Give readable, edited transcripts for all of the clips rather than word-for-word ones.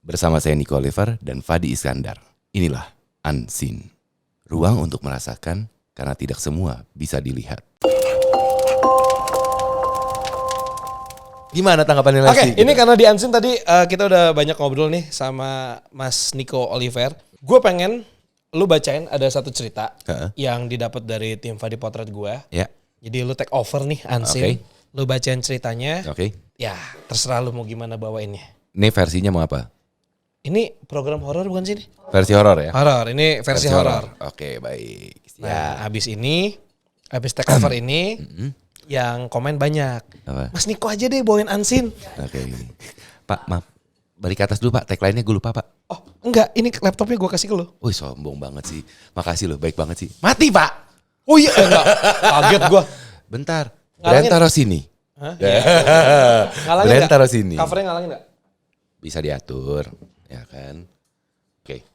Bersama saya Nico Oliver dan Fadi Iskandar. Inilah Unseen. Ruang untuk merasakan karena tidak semua bisa dilihat. Gimana tanggapannya Oke, Lesti? ini karena di Unseen tadi kita udah banyak ngobrol nih sama Mas Nico Oliver. Gue pengen lu bacain ada satu cerita yang didapat dari tim Fadi Potret gue. Ya. Jadi lu take over nih Unseen. Lu bacain ceritanya. Oke. Ya, terserah lu mau gimana bawainnya. Ini versinya mau apa? Ini program horor bukan sih? Versi horor ya? Horor, ini versi horor. Oke, baik. Nah, abis take over ini, yang komen banyak. Apa? Mas Niko aja deh bawain Unseen. Oke. Pak, maaf. Balik ke atas dulu Pak, tagline-nya gue lupa Pak. Oh, enggak, ini laptopnya gue kasih ke lu. Wih, sombong banget sih. Makasih loh, baik banget sih. Mati Pak! Oh iya, enggak. Kaget gue. Bentar. Ngalangin. Brand taruh sini. Hah? Iya. Ngalangin Brand enggak? taruh sini. Covernya ngalangin enggak? Bisa diatur, ya kan? Oke.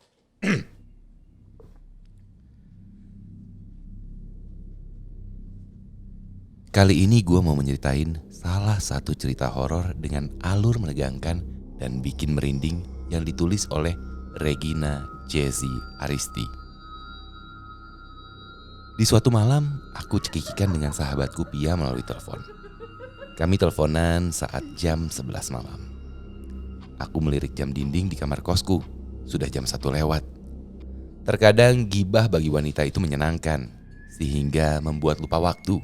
Kali ini gue mau menyeritain salah satu cerita horor dengan alur menegangkan dan bikin merinding yang ditulis oleh Regina Jessy Aristi. Di suatu malam, aku cekikikan dengan sahabatku Pia melalui telepon. Kami teleponan saat jam 11 malam. Aku melirik jam dinding di kamar kosku. Sudah jam 1 lewat. Terkadang gibah bagi wanita itu menyenangkan, sehingga membuat lupa waktu.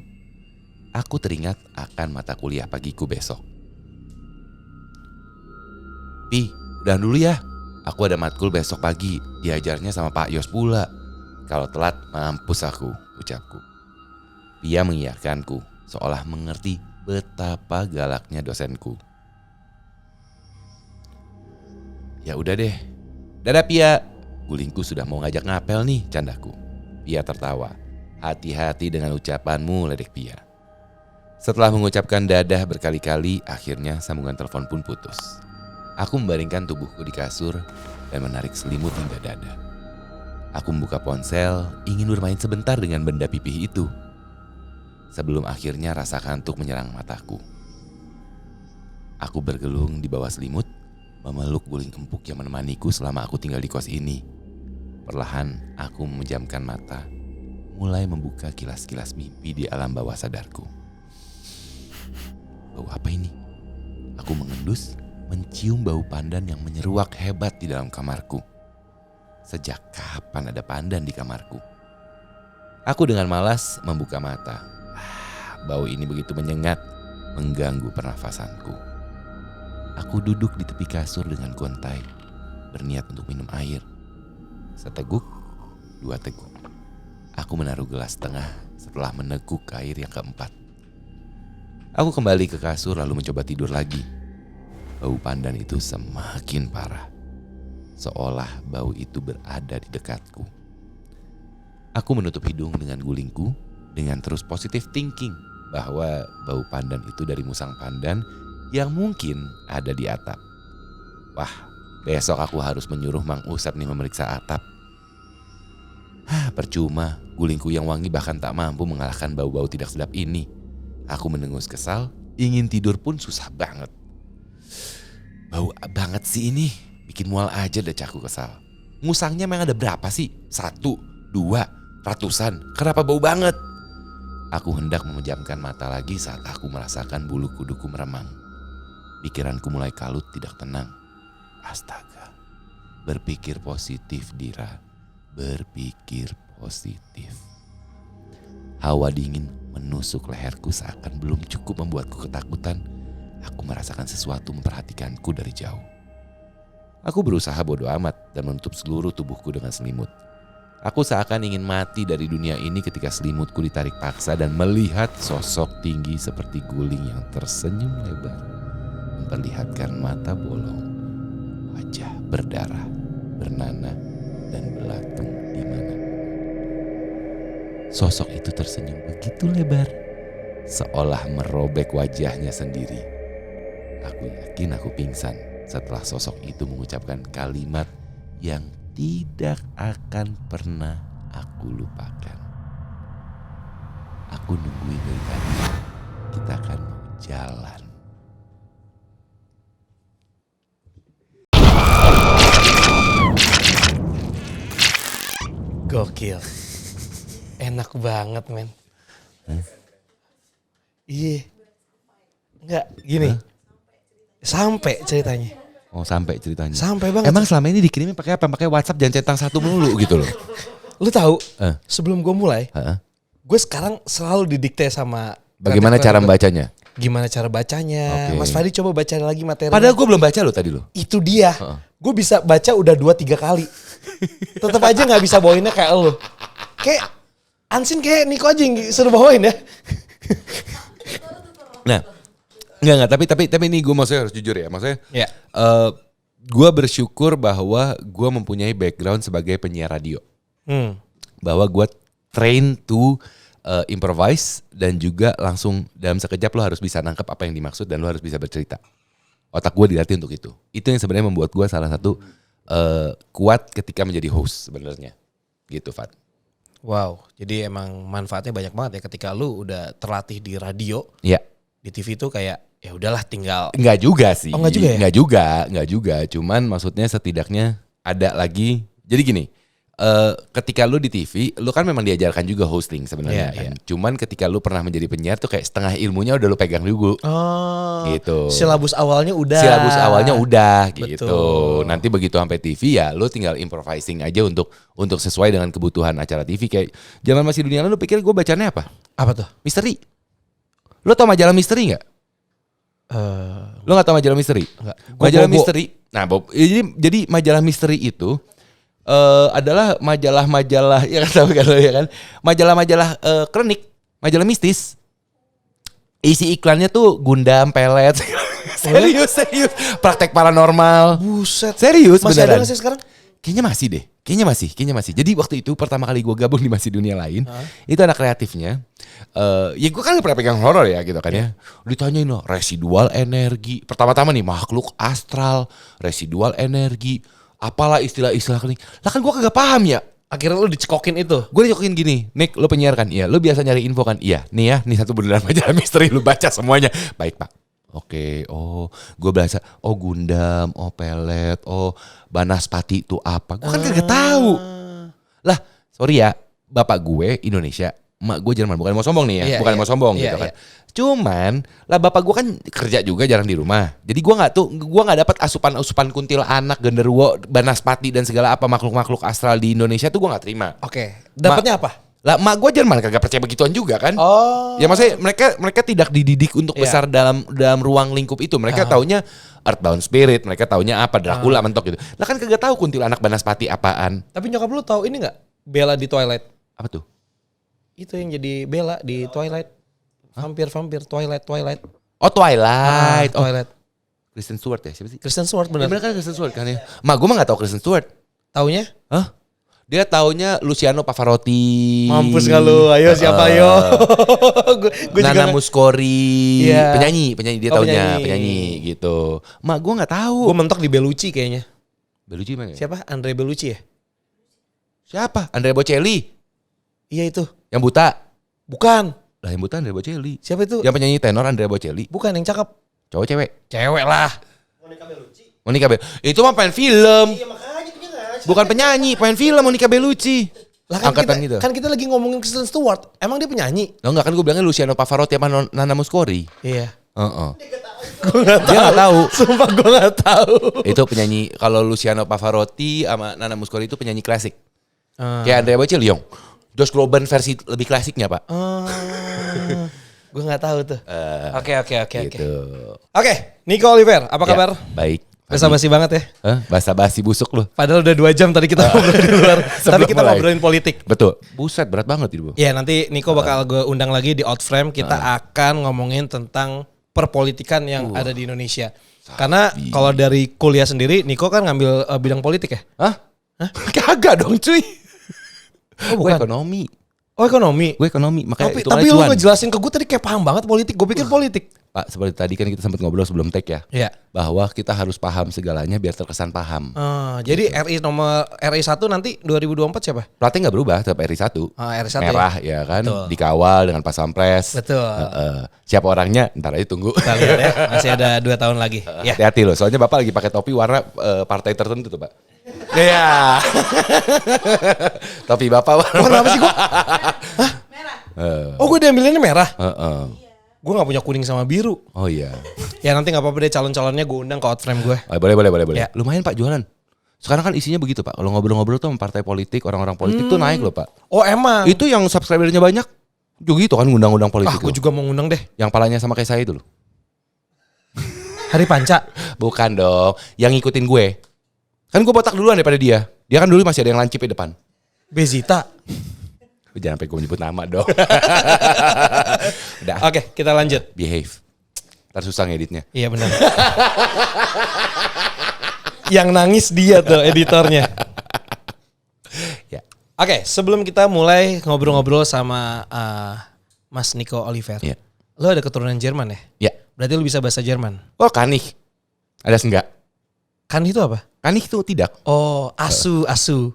Aku teringat akan mata kuliah pagiku besok. Pi, udah dulu ya. Aku ada matkul besok pagi, diajarnya sama Pak Yos pula. Kalau telat, mampus aku, ucapku. Pia mengiyakanku, seolah mengerti betapa galaknya dosenku. Ya udah deh. Dadah Pia. Gulingku sudah mau ngajak ngapel nih, candaku. Pia tertawa. Hati-hati dengan ucapanmu, ledek Pia. Setelah mengucapkan dadah berkali-kali, akhirnya sambungan telepon pun putus. Aku membaringkan tubuhku di kasur dan menarik selimut hingga dada. Aku membuka ponsel, ingin bermain sebentar dengan benda pipih itu. Sebelum akhirnya rasa kantuk menyerang mataku. Aku bergelung di bawah selimut, memeluk guling empuk yang menemaniku selama aku tinggal di kos ini. Perlahan aku memejamkan mata, mulai membuka kilas-kilas mimpi di alam bawah sadarku. Bau apa ini? Aku mengendus, mencium bau pandan yang menyeruak hebat di dalam kamarku. Sejak kapan ada pandan di kamarku? Aku dengan malas membuka mata. Bau ini begitu menyengat, mengganggu pernafasanku. Aku duduk di tepi kasur dengan gontai, berniat untuk minum air. Seteguk, 2 teguk. Aku menaruh gelas tengah setelah meneguk air yang keempat. Aku kembali ke kasur lalu mencoba tidur lagi. Bau pandan itu semakin parah. Seolah bau itu berada di dekatku. Aku menutup hidung dengan gulingku dengan terus positive thinking bahwa bau pandan itu dari musang pandan yang mungkin ada di atap. Wah, besok aku harus menyuruh Mang Usat nih memeriksa atap. Percuma, gulingku yang wangi bahkan tak mampu mengalahkan bau-bau tidak sedap ini. Aku mendengus kesal, ingin tidur pun susah banget. Bau banget sih ini, bikin mual aja decahku kesal. Musangnya memang ada berapa sih? 1, 2, ratusan, kenapa bau banget? Aku hendak memejamkan mata lagi saat aku merasakan bulu kuduku meremang. Pikiranku mulai kalut tidak tenang. Astaga, berpikir positif Dira, berpikir positif. Hawa dingin menusuk leherku seakan belum cukup membuatku ketakutan. Aku merasakan sesuatu memperhatikanku dari jauh. Aku berusaha bodoh amat dan menutup seluruh tubuhku dengan selimut. Aku seakan ingin mati dari dunia ini ketika selimutku ditarik paksa dan melihat sosok tinggi seperti guling yang tersenyum lebar, memperlihatkan mata bolong, wajah berdarah, bernanah, dan belatung di mana. Sosok itu tersenyum begitu lebar, seolah merobek wajahnya sendiri. Aku yakin aku pingsan setelah sosok itu mengucapkan kalimat yang tidak akan pernah aku lupakan. Aku nungguin dari tadi, kita akan mau jalan. Gokil. Enak banget men. Iya. Enggak gini. Sampai ceritanya. Oh sampai ceritanya. Sampai banget. Emang selama ini dikirimnya pakai apa? Pakai WhatsApp jangan centang satu melulu gitu loh. Lu tahu? Sebelum gue mulai, gue sekarang selalu didikte sama. Bagaimana cara membacanya? Gimana cara bacanya? Mas Fadi coba baca lagi materi. Padahal gue belum baca loh tadi loh. Itu dia. Gue bisa baca udah 2-3 kali. Tetap aja nggak bisa bawainnya kayak lu. Kayak Ansin kayak Niko aja yang suruh bawain ya. Nah, enggak, tapi ini gue maksudnya harus jujur ya. Maksudnya gue bersyukur bahwa gue mempunyai background sebagai penyiar radio. Bahwa gue train to improvise dan juga langsung dalam sekejap lo harus bisa nangkep apa yang dimaksud dan lo harus bisa bercerita. Otak gue dilatih untuk itu. Itu yang sebenarnya membuat gue salah satu kuat ketika menjadi host sebenarnya. Gitu, Fat. Wow, jadi emang manfaatnya banyak banget ya ketika lu udah terlatih di radio. Iya. Di TV tuh kayak ya udahlah tinggal. Enggak juga sih. Oh, enggak juga ya? Enggak juga. Cuman maksudnya setidaknya ada lagi. Jadi gini, ketika lu di TV, lu kan memang diajarkan juga hosting sebenarnya kan. Cuman ketika lu pernah menjadi penyiar tuh kayak setengah ilmunya udah lu pegang dulu. Oh. Gitu. Silabus awalnya udah. Gitu. Nanti begitu sampai TV ya lu tinggal improvising aja untuk sesuai dengan kebutuhan acara TV. Kayak zaman masih dunia lu pikir gue bacanya apa? Apa tuh? Misteri. Lu tau majalah misteri enggak? Lu gak tau majalah misteri? Enggak. Majalah misteri. Nah, Bob, jadi majalah misteri itu adalah majalah-majalah ya kan tahu kan ya kan. Majalah-majalah klinik, majalah mistis. Isi iklannya tuh Gundam, pelet. serius. Praktek paranormal. Buset. Serius masih beneran. ada gak sih sekarang? Kayaknya masih deh. Kayaknya masih. Jadi waktu itu pertama kali gue gabung di Masih Dunia Lain, itu anak kreatifnya. Ya gue kan gak pernah pegang horor ya gitu kan ya. Ditanyain loh, residual energi. Pertama-tama nih makhluk astral, residual energi. Apalah istilah-istilah klinik. Lah kan gue kagak paham ya. Akhirnya lu dicekokin itu. Gue dicekokin gini, Nick lu penyiar kan? Iya. Lu biasa nyari info kan? Iya. Nih ya, nih satu beneran majalah misteri lu baca semuanya. Baik Pak. Oke, gue bahasa, Gundam, pelet, Banaspati itu apa? Gue kan kagak tahu. Lah, sorry ya, bapak gue Indonesia, emak gue Jerman. Bukan mau sombong nih ya, bukan mau sombong gitu kan. Cuman, lah bapak gue kan kerja juga jarang di rumah. Jadi gue nggak dapat asupan kuntil anak, genderuwo, Banaspati dan segala apa makhluk-makhluk astral di Indonesia tuh gue nggak terima. Oke, dapatnya apa? Lah emak gue Jerman kagak percaya begituan juga kan. Ya maksudnya mereka tidak dididik untuk besar dalam ruang lingkup itu. Mereka taunya Earthbound Spirit, mereka taunya apa Dracula mentok gitu. Lah kan kagak tahu kuntilanak Banaspati apaan. Tapi nyokap lu tahu ini enggak? Bella di Twilight. Apa tuh? Itu yang jadi Bella di Twilight. Vampir Twilight. Oh Twilight. Twilight. Kristen Stewart ya siapa sih? Kristen Stewart benar. Ya, bener kan Kristen Stewart kan ya. Mak gue mah gak tahu Kristen Stewart. Taunya? Hah? Dia taunya Luciano Pavarotti. Mampus gak lu? Ayo siapa ayo? Gua Nana juga Muscori. Iya. Penyanyi dia taunya penyanyi gitu. Mak gue gak tahu. Gue mentok di Bellucci kayaknya. Bellucci mana? Siapa? Andre Bellucci ya? Siapa? Andrea Bocelli. Iya itu. Yang buta. Bukan. Lah yang buta Andrea Bocelli. Siapa itu? Yang penyanyi tenor Andrea Bocelli. Bukan yang cakep. Cowok cewek? Cewek lah. Monica Bellucci. Itu mah pemain film. Iya makanya itu kan. Bukan penyanyi, pemain film Monica Bellucci. Lah kan Angkatan kita, gitu. kan kita lagi ngomongin Kristen Stewart. Emang dia penyanyi? Lo enggak kan gue bilangnya Luciano Pavarotti sama Nana Muscori. Iya. Gue nggak tahu. Sumpah gue gak tahu. Itu penyanyi kalau Luciano Pavarotti sama Nana Muscori itu penyanyi klasik. Kayak Andrea Bocelli, Josh Groban versi lebih klasiknya pak. Gue gak tahu tuh. Oke. Gitu. Oke, Nico Oliver, apa kabar? Baik. Basa-basi banget ya. Basa-basi busuk loh. Padahal udah 2 jam tadi kita ngobrol di luar. Tapi kita ngobrolin politik. Betul. Buset berat banget itu. Ya nanti Nico bakal gue undang lagi di Outframe. Kita akan ngomongin tentang perpolitikan yang ada di Indonesia. Karena kalau dari kuliah sendiri, Nico kan ngambil bidang politik ya? Hah? Kagak dong cuy. Oh bukan. Ekonomi. Oh ekonomi. Gue ekonomi. Makanya tapi lu ngejelasin ke gue tadi kayak paham banget politik. Gue pikir politik. Pak, seperti tadi kan kita sempat ngobrol sebelum tag ya. Iya. Bahwa kita harus paham segalanya biar terkesan paham. Jadi RI 1 nanti 2024 siapa? Pelatih nggak berubah, tetap RI 1. RI 1 merah ya kan. Betul. Dikawal dengan pas pampres. Betul. Siapa orangnya? Ntar aja tunggu. Kita lihat ya. Masih ada 2 tahun lagi. Hati-hati loh. Soalnya Bapak lagi pakai topi warna partai tertentu tuh Pak. Iya. Topi bapak Warna apa sih gue? Merah. Oh gue diambilinnya merah. Heeh. Gue gak punya kuning sama biru. Oh iya. Ya nanti gak apa-apa deh calon-calonnya gue undang ke Outframe gue. Oh, boleh. Ya. Lumayan Pak jualan. Sekarang kan isinya begitu Pak. Kalau ngobrol-ngobrol tuh sama partai politik, orang-orang politik tuh naik loh Pak. Oh emang? Itu yang subscribernya banyak. Juga gitu kan ngundang-undang politik. Gue loh. juga mau ngundang deh. Yang palanya sama kayak saya itu loh. Hari Panca. Bukan dong. Yang ngikutin gue. Kan gue botak duluan daripada dia. Dia kan dulu masih ada yang lancip di depan. Bezita. Jangan sampai gue menyebut nama dong. Udah. Oke, kita lanjut. Behave. Ntar susah ngeditnya. Iya benar. Yang nangis dia tuh editornya. Ya. Oke, sebelum kita mulai ngobrol-ngobrol sama Mas Nico Oliver. Iya. Lo ada keturunan Jerman ya? Ya. Berarti lo bisa bahasa Jerman. Oh kanih. Ada enggak? Kan itu apa? Kanih itu tidak. Oh, asu. Aso.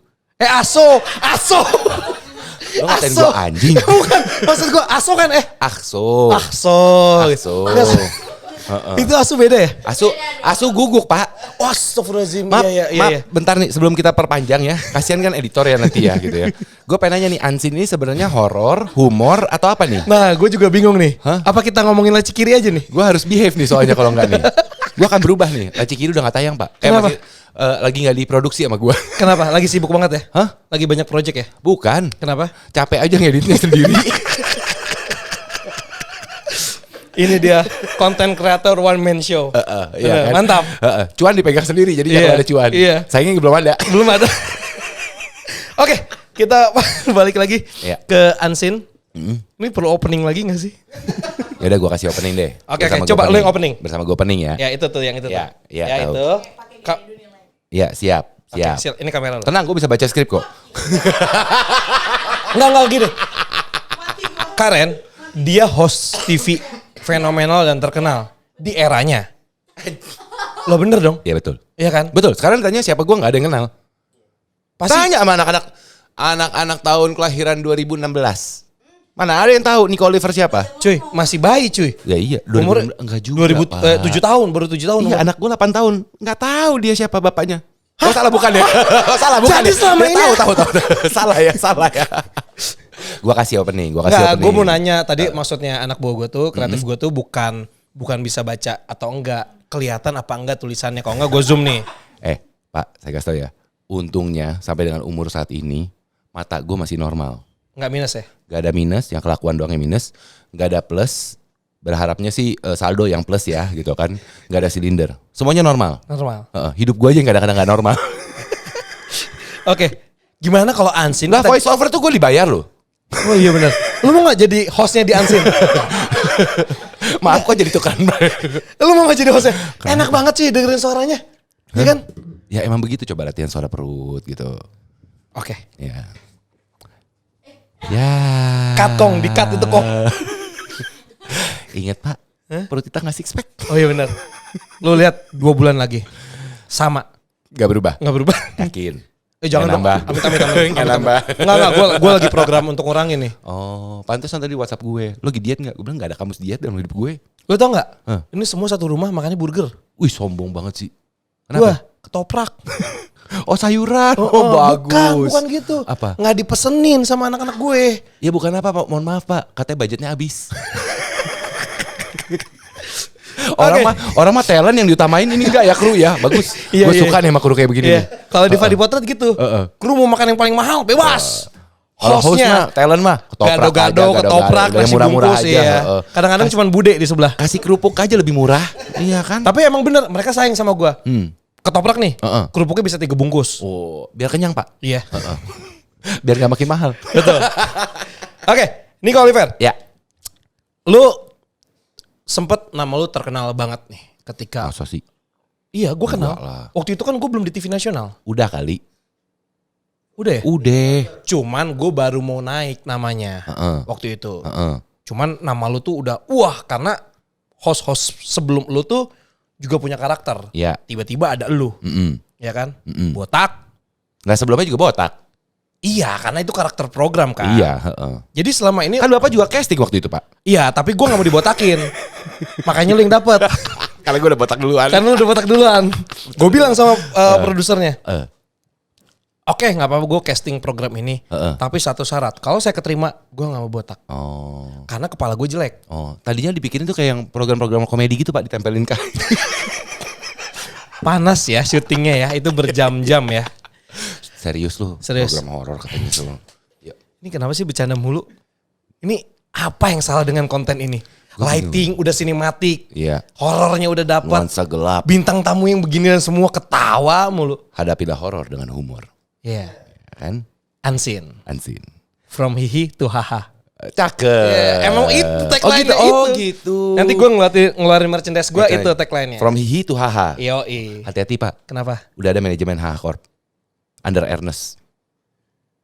Lo ngatain gue anjing. Bukan, maksud gue aso kan Akso. Akso. Akso. Itu asu beda ya? Asu guguk Pak. Oh, astagfirullahaladzim. Maaf, Iya. bentar nih sebelum kita perpanjang ya. Kasihan kan editor ya nanti ya gitu ya. Gue pengen nanya nih Ansin ini sebenarnya horor, humor atau apa nih? Nah, gue juga bingung nih. Hah? Apa kita ngomongin laci kiri aja nih? Gue harus behave nih soalnya kalau enggak nih. Gue akan berubah nih. Laci kiri udah gak tayang Pak. Kenapa? Masih, lagi gak diproduksi sama gue. Kenapa? Lagi sibuk banget ya? Hah? Lagi banyak project ya? Bukan. Kenapa? Capek aja ngeditnya sendiri. Ini dia content creator one man show. Iya kan? Mantap. Cuan dipegang sendiri jadi Iya, kalau ada cuan. iya. Sayangnya belum ada. Belum ada. Oke, kita balik lagi Iya. ke Ansin. Ini perlu opening lagi gak sih? Ya udah gue kasih opening deh. Oke, Bersama coba gua lu yang opening. Bersama gue opening ya. Ya itu tuh yang itu tuh. Ya, ya tahu. itu. Ka- Iya siap. Oke, Siap. ini kamera lu. Tenang gue bisa baca skrip kok. Enggak gini. Karen, dia host TV fenomenal dan terkenal di eranya. Lo bener dong? Iya betul. Iya kan? Betul. Sekarang tanya siapa gue nggak ada yang kenal. Pasti Tanya sama anak-anak tahun kelahiran 2016. Mana ada yang tahu Nico Oliver siapa? cuy, masih bayi cuy. Ya iya. Umur 2016 enggak juga. 7 tahun, baru 7 tahun. Iya umur. anak gue 8 tahun. Nggak tahu dia siapa bapaknya. Oh salah bukan ya? Oh, salah bukan Jadi ya? selama Ya, ini- tahu. Salah ya. Gua kasih opening. Enggak, gue mau nanya tadi maksudnya anak buah gue tuh, kreatif gue tuh bukan bisa baca atau enggak. Kelihatan apa enggak tulisannya. Kalau enggak gue zoom nih. Pak, saya kasih tau ya. Untungnya sampai dengan umur saat ini mata gue masih normal. Enggak minus ya? Gak ada minus, yang kelakuan doang yang minus. Gak ada plus. Berharapnya sih saldo yang plus ya gitu kan. Gak ada silinder. Semuanya normal. Normal. Hidup gue aja yang kadang-kadang gak normal. Oke. Gimana kalau Ansin? Lah voice over tuh gue dibayar loh. Oh iya benar. Lu mau gak jadi hostnya di Ansin? Maaf kok jadi tukang. Lu mau gak jadi hostnya? Enak banget sih dengerin suaranya. Iya kan? Ya emang begitu coba latihan suara perut gitu. Oke. Ya. Ya. Cut kong, di-cut itu kong. Ingat Pak, perut kita nggak six pack. Oh iya benar. Lu lihat 2 bulan lagi. Sama. Gak berubah. Nggak berubah. Yakin. Jangan Nggak dong. nambah. Amit. Nggak nambah. Enggak. Gue lagi program untuk ngurangin nih. Oh, pantesan tadi WhatsApp gue. Lo lagi diet nggak? Gue bilang nggak ada kamus diet dalam hidup gue. Lu tau nggak? Hah? Ini semua satu rumah makannya burger. Wih, sombong banget sih. Gua Kenapa? ketoprak. Oh, sayuran. Oh, bagus. Bukan gitu. Apa? Nggak dipesenin sama anak-anak gue. Ya bukan apa Pak. Mohon maaf Pak. Katanya budgetnya habis. Orang mah talent yang diutamain ini enggak ya kru ya. Bagus. Iya, Gue iya. suka nih sama kru kayak begini. Iya. nih. Kalau di Fadi Potret gitu. Kru mau makan yang paling mahal, bebas. Kalau host mah, Hostnya talent mah ketoprak gado-gado, aja, ketoprak, yang nasi murah-murah bungkus aja. ya. Kadang-kadang cuma bude di sebelah. Kasih kerupuk aja lebih murah. Iya kan? Tapi emang bener, mereka sayang sama gua. Ketoprak nih, Heeh. kerupuknya bisa 3 bungkus. Oh, biar kenyang Pak. Iya. Biar gak makin mahal. Betul. Oke, Nico Oliver. Ya. Lu sempet nama lu terkenal banget nih ketika. Masa sih? Iya, gua kenal. Enggak lah. Waktu itu kan gua belum di TV nasional. Udah kali. Udah ya? Udah. Cuman gue baru mau naik namanya waktu itu. Cuman nama lu tuh udah wah karena host-host sebelum lu tuh juga punya karakter. Ya. Tiba-tiba ada lu, ya kan? Botak. Nggak sebelumnya juga botak. Iya, karena itu karakter program kan. Iya. Jadi selama ini Kan Bapak juga casting waktu itu Pak. iya, tapi gue nggak mau dibotakin. Makanya lu yang dapet. Kalau gue udah botak duluan. Karena lu udah botak duluan. Gue bilang sama produsernya, oke nggak apa-apa gue casting program ini. Tapi satu syarat, kalau saya keterima gue nggak mau botak. Karena kepala gue jelek. Tadinya dipikirin tuh kayak yang program-program komedi gitu Pak, ditempelin kain. Panas ya syutingnya ya, itu berjam-jam ya. Serius lu? Serius. Program horor katanya semua. Ini kenapa sih bercanda mulu? Ini apa yang salah dengan konten ini? Lighting udah sinematik, horornya udah dapat, nuansa gelap, bintang tamu yang beginian semua ketawa mulu. Hadapilah horor dengan humor. Iya. Kan? Unseen. From hihi to haha. Cakep. Emang itu tagline-nya gitu. Nanti gue ngeluarin merchandise gue itu tagline-nya. From hihi to haha. Yoi. Hati-hati Pak. Kenapa? Udah ada manajemen Haha Corp. Under Ernest.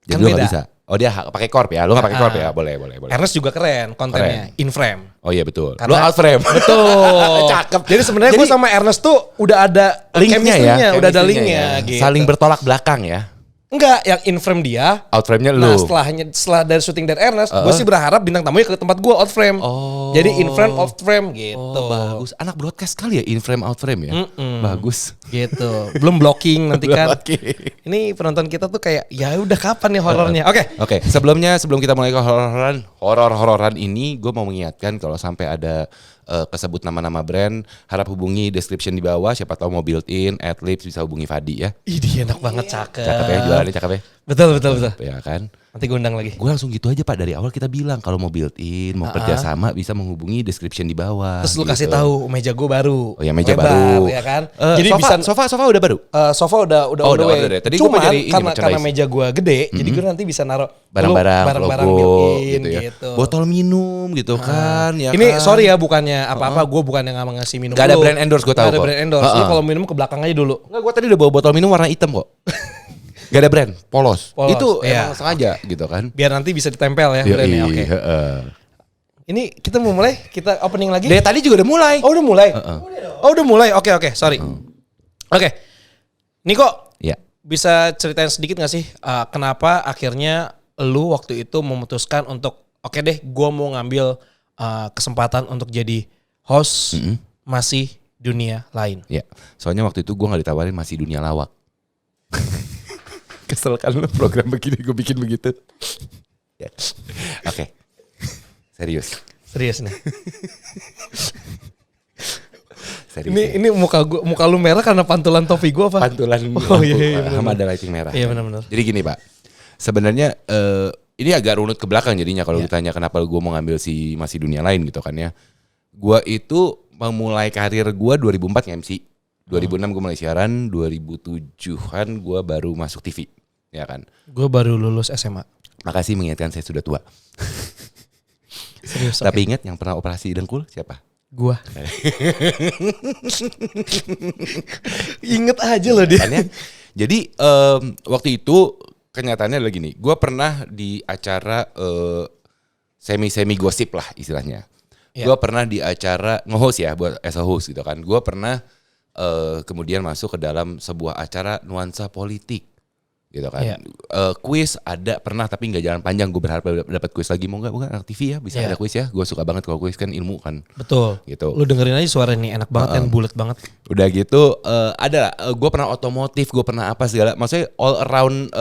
Jadi Kan lu beda. gak bisa. Oh dia pakai corp ya, lu gak pakai corp ya? Boleh. Ernest juga keren kontennya, in frame. Oh iya betul. Karena- Lu out frame. Betul. Cakep. Jadi sebenarnya gue sama Ernest tuh udah ada linknya ya. chemistry-nya, udah ada Chemistry-nya linknya. ya. Gitu. Saling bertolak belakang ya. Enggak, yang in frame dia. Out frame-nya Nah lu. setelah dari syuting dari Ernest, gue sih berharap bintang tamunya ke tempat gue out frame. Jadi in frame, out frame gitu. Oh bagus. Anak broadcast kali ya in frame out frame ya. Bagus. Gitu. Belum blocking nanti kan. Oke. Ini penonton kita tuh kayak ya udah kapan nih horornya. Oke. Sebelum kita mulai ke horor-hororan ini, gue mau mengingatkan kalau sampai ada kesebut nama-nama brand, harap hubungi description di bawah. Siapa tahu mau built in, Adlibs bisa hubungi Fadi ya. Ih, enak banget, cakep. Cakep ya, jualannya cakep ya. Betul. Ya kan. Nanti gue undang lagi. Gue langsung gitu aja Pak, dari awal kita bilang kalau mau built in, mau kerjasama bisa menghubungi description di bawah. Terus lu gitu. kasih tahu meja gue baru. Oh ya meja lebar, baru. ya kan. Jadi sofa udah baru. Sofa udah Oh, on the way. udah. Tadi Cuman gua mau jadi ini, karena merchandise. meja gue gede, jadi gue nanti bisa naruh Barang-barang built logo in gitu ya. gitu. Botol minum gitu kan. Ya Ini kan? sorry ya bukannya apa-apa, gue bukan yang ngasih minum. Gak ada dulu. brand endorse gue tahu Gak ada kok. brand endorse. Lu kalau minum ke belakang aja dulu. Enggak, gue tadi udah bawa botol minum warna hitam kok. Gak ada brand, polos. Polos, Itu iya. emang sengaja gitu kan. Biar nanti bisa ditempel ya brandnya. Oke. Ini kita mau mulai, kita opening lagi. Dari tadi juga udah mulai. Oh udah mulai. Oh udah mulai. Oke. Sorry. Oke. Niko, Ya. bisa ceritain sedikit gak sih kenapa akhirnya lu waktu itu memutuskan untuk oke deh, gue mau ngambil kesempatan untuk jadi host masih dunia lain. Ya. Soalnya waktu itu gue gak ditawarin masih dunia lawak. Kesel kan lu program begini gue bikin begitu. Ya. Oke. Serius Serius nih. Serius. Ini muka lu merah karena pantulan topi gue apa? Pantulan Oh, iya, sama ada lighting merah. Iya benar-benar. Jadi gini Pak, sebenarnya ini agak runut ke belakang jadinya kalau ditanya kenapa gue mau ngambil si masih dunia lain gitu kan ya. Gue itu memulai karir gue 2004 nge-MC. 2006 gue mulai siaran, 2007-an gue baru masuk TV. Ya kan. Gue baru lulus SMA. Makasih mengingatkan saya sudah tua. Serius. Tapi ingat yang pernah operasi dengkul siapa? Gua. Ingat aja loh dia. Makanya, jadi waktu itu kenyataannya adalah gini. Gue pernah di acara semi gosip lah istilahnya. Yeah. Gue pernah di acara nge-host ya buat as a host gitu kan. Gue pernah kemudian masuk ke dalam sebuah acara nuansa politik gitu kan. Yeah. Kuis ada pernah tapi nggak jalan panjang. Gue berharap dapat kuis lagi. Mau nggak anak TV ya bisa ada kuis ya. Gue suka banget kalau kuis kan ilmu kan. Betul. Gitu. Lu dengerin aja suara ini enak banget kan, bulat banget. Udah gitu ada gue pernah otomotif, gue pernah apa segala. Maksudnya all around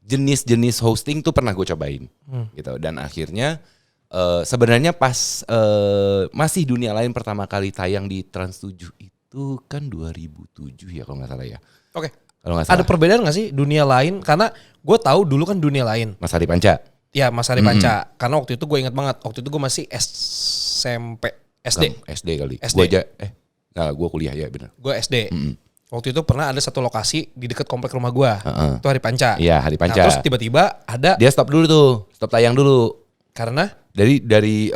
jenis-jenis hosting tuh pernah gue cobain gitu. Dan akhirnya sebenarnya pas masih dunia lain pertama kali tayang di Trans 7 itu kan 2007 ya kalau nggak salah ya. Oke. Kalau nggak salah. Ada perbedaan nggak sih dunia lain? Karena gue tahu dulu kan dunia lain. Mas Hari Panca. Ya Mas Hari Panca. Karena waktu itu gue ingat banget. Waktu itu gue masih SMP, SD. SD kali. SD. Gue aja gue kuliah ya benar. Gue SD. Waktu itu pernah ada satu lokasi di dekat komplek rumah gue. Itu Hari Panca. Iya Hari Panca. Nah, terus tiba-tiba ada. Dia stop dulu tuh, stop tayang dulu. Karena? Dari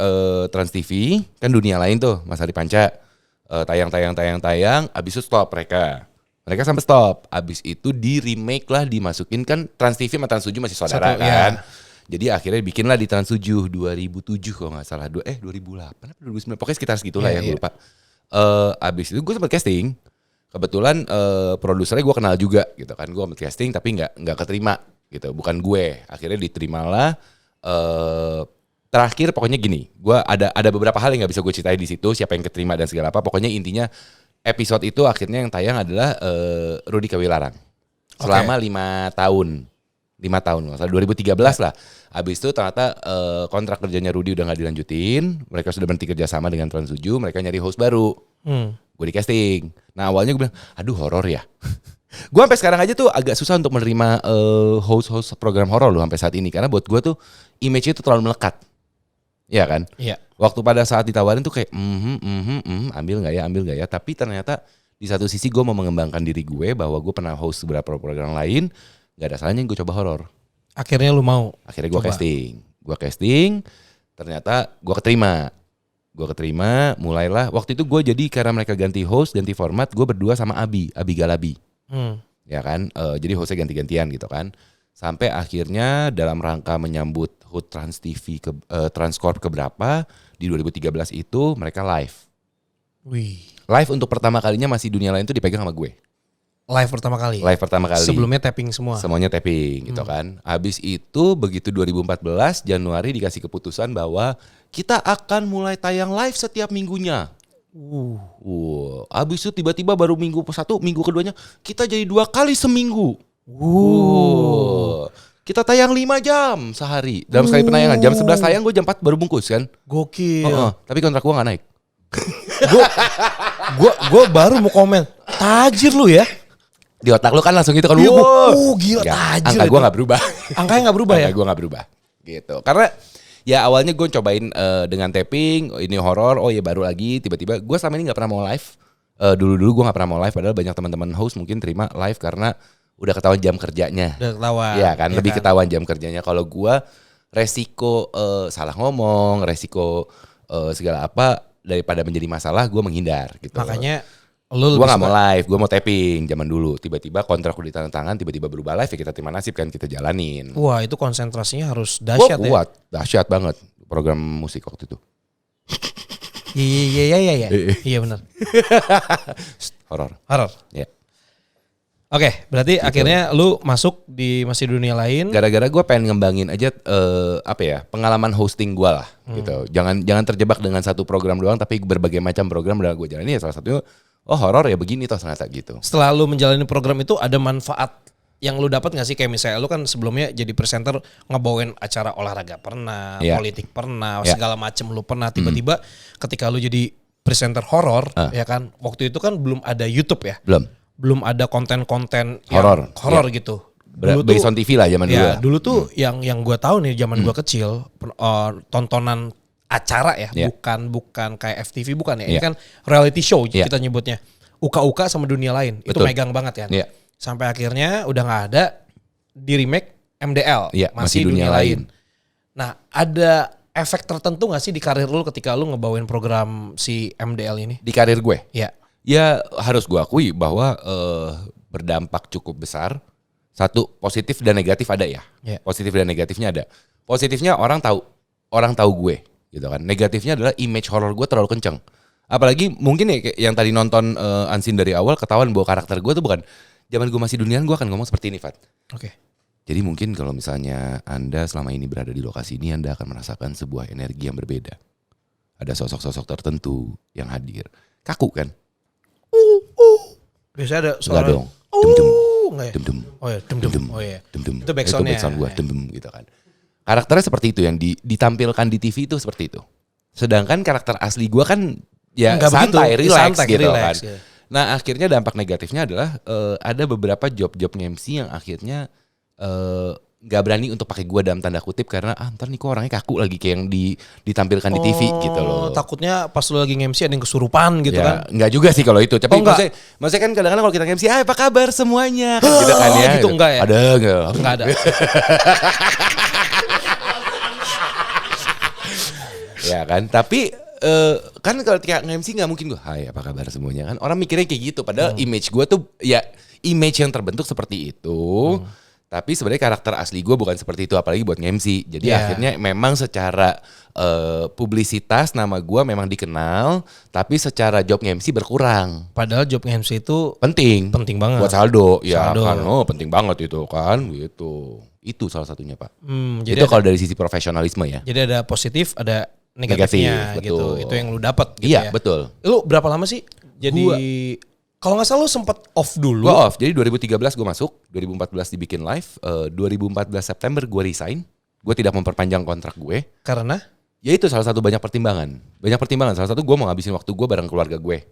Trans TV kan dunia lain tuh Mas Hari Panca tayang, abis itu stop mereka sampai stop, abis itu di remake lah dimasukin kan Trans TV sama Trans 7 masih saudara kan. Jadi akhirnya bikinlah di Trans 7 2007 kalau nggak salah 2008 atau 2009 pokoknya sekitar segitulah ya gue lupa. Abis itu gue sempat casting, kebetulan produsernya gue kenal juga gitu kan, gue sempat casting tapi nggak keterima gitu, bukan gue, akhirnya diterimalah. Terakhir pokoknya gini, gue ada beberapa hal yang nggak bisa gue ceritain di situ, siapa yang keterima dan segala apa. Pokoknya intinya episode itu akhirnya yang tayang adalah Rudy Kawilarang. selama 5 tahun. 5 tahun, nggak salah 2013 lah. Habis itu ternyata kontrak kerjanya Rudy udah nggak dilanjutin. Mereka sudah berhenti kerjasama dengan Trans7. Mereka nyari host baru. Gue di casting. Nah awalnya gue bilang, aduh horor ya. Gue sampai sekarang aja tuh agak susah untuk menerima host program horor loh sampai saat ini. Karena buat gue tuh image itu terlalu melekat. Iya kan? Iya. Waktu pada saat ditawarin tuh kayak ambil nggak ya. Tapi ternyata di satu sisi gue mau mengembangkan diri gue bahwa gue pernah host beberapa program lain. Gak ada salahnya gue coba horor. Akhirnya lu mau? Akhirnya gue casting. Ternyata gue keterima. Mulailah waktu itu gue jadi karena mereka ganti host, ganti format. Gue berdua sama Abi Galabi. Ya kan, jadi hostnya ganti-gantian gitu kan. Sampai akhirnya dalam rangka menyambut HUT Trans TV Transcorp keberapa di 2013 itu mereka live. Wih. Live untuk pertama kalinya masih dunia lain tuh dipegang sama gue. Live pertama kali. Sebelumnya tapping semua. Semuanya tapping gitu kan. Habis itu begitu 2014 Januari dikasih keputusan bahwa kita akan mulai tayang live setiap minggunya. Habis itu tiba-tiba baru minggu satu, minggu keduanya kita jadi 2 kali seminggu. Kita tayang 5 jam sehari dalam sekali penayangan. Jam 11 tayang, gue jam 4 baru bungkus kan. Gokil. Tapi kontrak gue gak naik. Gue baru mau komen. Tajir lu ya. Di otak lu kan langsung itu kan. Gila tajir. Angka gue gak berubah. Angkanya gak berubah ya? Angka gue gak berubah. Gitu. Karena ya awalnya gue cobain dengan tapping. Ini horor. Oh ya baru lagi. Tiba-tiba gue selama ini gak pernah mau live. Dulu-dulu gue gak pernah mau live. Padahal banyak teman-teman host mungkin terima live karena udah ketahuan jam kerjanya. Udah ketahuan. Iya kan, lebih ketahuan jam kerjanya. Kalau gue resiko salah ngomong, resiko segala apa daripada menjadi masalah, gue menghindar gitu. Makanya lu gue nggak mau live, gue mau tapping zaman dulu. Tiba-tiba kontrak udah ditandatangan, tiba-tiba berubah live ya kita terima nasib kan, kita jalanin. Wah itu konsentrasinya harus dahsyat ya. Kuat, dahsyat banget program musik waktu itu. Iya. Iya benar. Horor. Ya. Oke, berarti gitu. Akhirnya lu masuk di masih dunia lain. Gara-gara gue pengen ngembangin aja pengalaman hosting gue lah gitu. Jangan terjebak dengan satu program doang, tapi berbagai macam program udah gue jalani. Ya salah satunya horor ya begini toh ternyata gitu. Setelah lu menjalani program itu ada manfaat yang lu dapat nggak sih? Kayak misalnya lu kan sebelumnya jadi presenter ngebawain acara olahraga pernah, politik pernah, segala macem lu pernah. Tiba-tiba ketika lu jadi presenter horor ya kan, waktu itu kan belum ada YouTube ya. Belum ada konten-konten horor gitu. Based on TV lah zaman dulu. Ya, dulu tuh yang gue tahu nih zaman gue kecil tontonan acara ya, bukan kayak FTV bukan ya. Ini kan reality show kita nyebutnya. Uka-uka sama dunia lain. Betul. Itu megang banget kan. Sampai akhirnya udah nggak ada, di remake MDL, masih dunia lain. Nah, ada efek tertentu nggak sih di karir lu ketika lu ngebawain program si MDL ini? Di karir gue? Iya. Ya harus gue akui bahwa berdampak cukup besar. Satu, positif dan negatif ada ya. Positif dan negatifnya ada. Positifnya orang tahu gue gitu kan. Negatifnya adalah image horror gue terlalu kenceng. Apalagi mungkin ya yang tadi nonton Unseen dari awal ketahuan bahwa karakter gue tuh bukan zaman gue masih dunian, gue akan ngomong seperti ini, Fat. Oke. Jadi mungkin kalau misalnya Anda selama ini berada di lokasi ini, Anda akan merasakan sebuah energi yang berbeda. Ada sosok-sosok tertentu yang hadir. Kaku kan? Biasanya ada suara. Enggak dong. Dem-dem. Dem-dem. Oh ya, dem-dem. Oh iya. Dem-dem. Itu backsound-nya. Itu backsound gue, dem-dem gitu kan. Karakternya seperti itu yang ditampilkan di TV itu seperti itu. Sedangkan karakter asli gue kan ya santai, relax gitu kan. Ya. Nah akhirnya dampak negatifnya adalah ada beberapa job-job MC yang akhirnya gak berani untuk pakai gue dalam tanda kutip karena ntar nih kok orangnya kaku lagi kayak yang ditampilkan di TV gitu loh. Takutnya pas lu lagi MC ada yang kesurupan gitu ya, kan? Enggak juga sih kalau itu. Tapi maksudnya kan kadang-kadang kalau kita MC, apa kabar semuanya? Kan gitu kan ya. Gitu enggak ya? Ada enggak? Enggak ada. Ya kan, tapi kan kalau kayak MC nggak mungkin gue, hai apa kabar semuanya kan? Orang mikirnya kayak gitu. Padahal image gue tuh ya image yang terbentuk seperti itu. Tapi sebenarnya karakter asli gue bukan seperti itu, apalagi buat MC. Jadi akhirnya memang secara publisitas nama gue memang dikenal, tapi secara job MC berkurang. Padahal job MC itu penting banget. Buat saldo, ya kan, penting banget itu kan, gitu. Itu salah satunya Pak. Jadi itu kalau dari sisi profesionalisme ya. Jadi ada positif, ada negatifnya negatif, gitu. Betul. Itu yang lu dapat gitu ya. Iya, betul. Lu berapa lama sih jadi Kalau nggak salah lu sempet off dulu. Gue off, jadi 2013 gue masuk, 2014 dibikin live, 2014 September gue resign. Gue tidak memperpanjang kontrak gue. Karena? Ya itu salah satu banyak pertimbangan. Salah satu gue mau ngabisin waktu gue bareng keluarga gue.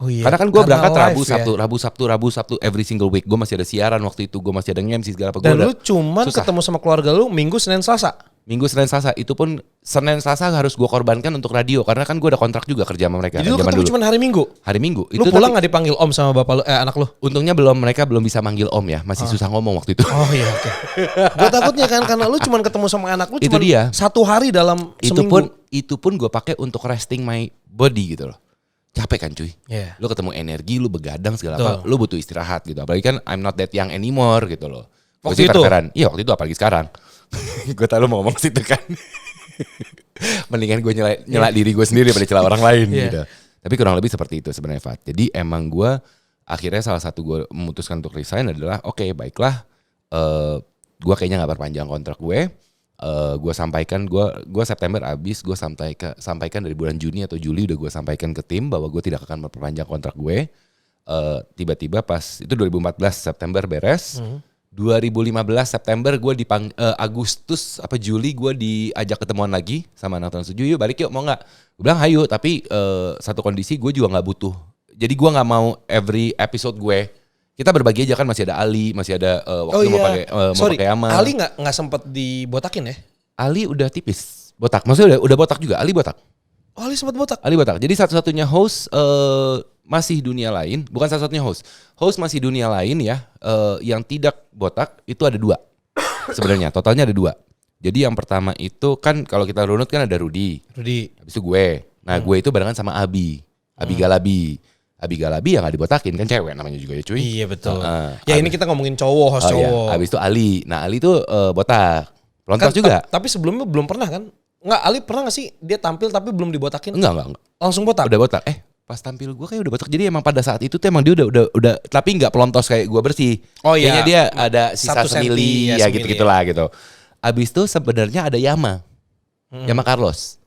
Oh iya. Karena kan gue berangkat live Rabu Sabtu every single week. Gue masih ada siaran waktu itu, gue masih ada nge-MC segala apa. Dan lu cuman ketemu sama keluarga lu Minggu, Senin, Selasa? Minggu, Senin, Selasa. Itu pun Senin, Selasa harus gue korbankan untuk radio. Karena kan gue ada kontrak juga kerja sama mereka. Jadi lu ketemu cuma hari Minggu? Hari Minggu. Lu pulang gak dipanggil om sama bapak lu, anak lu? Untungnya mereka belum bisa manggil om ya. Masih susah ngomong waktu itu. Oh iya oke. Gue takutnya kan karena lu cuma ketemu sama anak lu itu cuma dia. 1 hari dalam seminggu. Itu pun gue pakai untuk resting my body gitu loh. Capek kan cuy. Yeah. Lu ketemu energi, lu begadang segala apa. Lu butuh istirahat gitu. Apalagi kan I'm not that young anymore gitu loh. Waktu itu? Iya waktu itu apalagi sekarang. Gue tau lu mau ngomong situ kan. Mendingan gue nyela diri gue sendiri daripada celah orang lain gitu. Tapi kurang lebih seperti itu sebenarnya Fat. Jadi emang gue akhirnya salah satu gue memutuskan untuk resign adalah oke, baiklah. Gue kayaknya gak perpanjang kontrak gue. Gue sampaikan, gue September abis, gue sampaikan dari bulan Juni atau Juli udah gue sampaikan ke tim bahwa gue tidak akan memperpanjang kontrak gue. Tiba-tiba pas itu 2014 September beres. 2015 September gue Agustus apa Juli gue diajak ketemuan lagi sama anak tahun 7, yuk balik yuk mau nggak? Gue bilang hayu, tapi satu kondisi gue juga nggak butuh. Jadi gue nggak mau every episode gue. Kita berbagi aja kan, masih ada Ali, masih ada waktu mau pakai Amal. Ali nggak sempet dibotakin ya? Ali udah tipis, botak. Maksudnya udah botak juga. Ali botak. Oh, Ali sempat botak. Ali botak. Jadi satu-satunya host masih dunia lain, bukan satu-satunya host. Host masih dunia lain ya, yang tidak botak itu ada 2. Sebenarnya totalnya ada 2. Jadi yang pertama itu kan kalau kita runut kan ada Rudy. Habis itu gue. Nah gue itu barengan sama Abi Galabi. Abi Galabi yang gak dibotakin kan cewek namanya juga ya cuy. Iya betul. Ya ini kita ngomongin host cowok. Iya. Abis itu Ali. Nah Ali tuh botak. Pelontos kan, juga. Tapi sebelumnya belum pernah kan? Enggak, Ali pernah gak sih dia tampil tapi belum dibotakin? Enggak. Langsung botak? Udah botak. Pas tampil gue kayak udah botak. Jadi emang pada saat itu tuh emang dia udah tapi gak pelontos kayak gue bersih. Oh iya. Kayaknya dia ada sisa semili ya gitu-gitulah gitu. Abis itu sebenarnya ada Yama Carlos.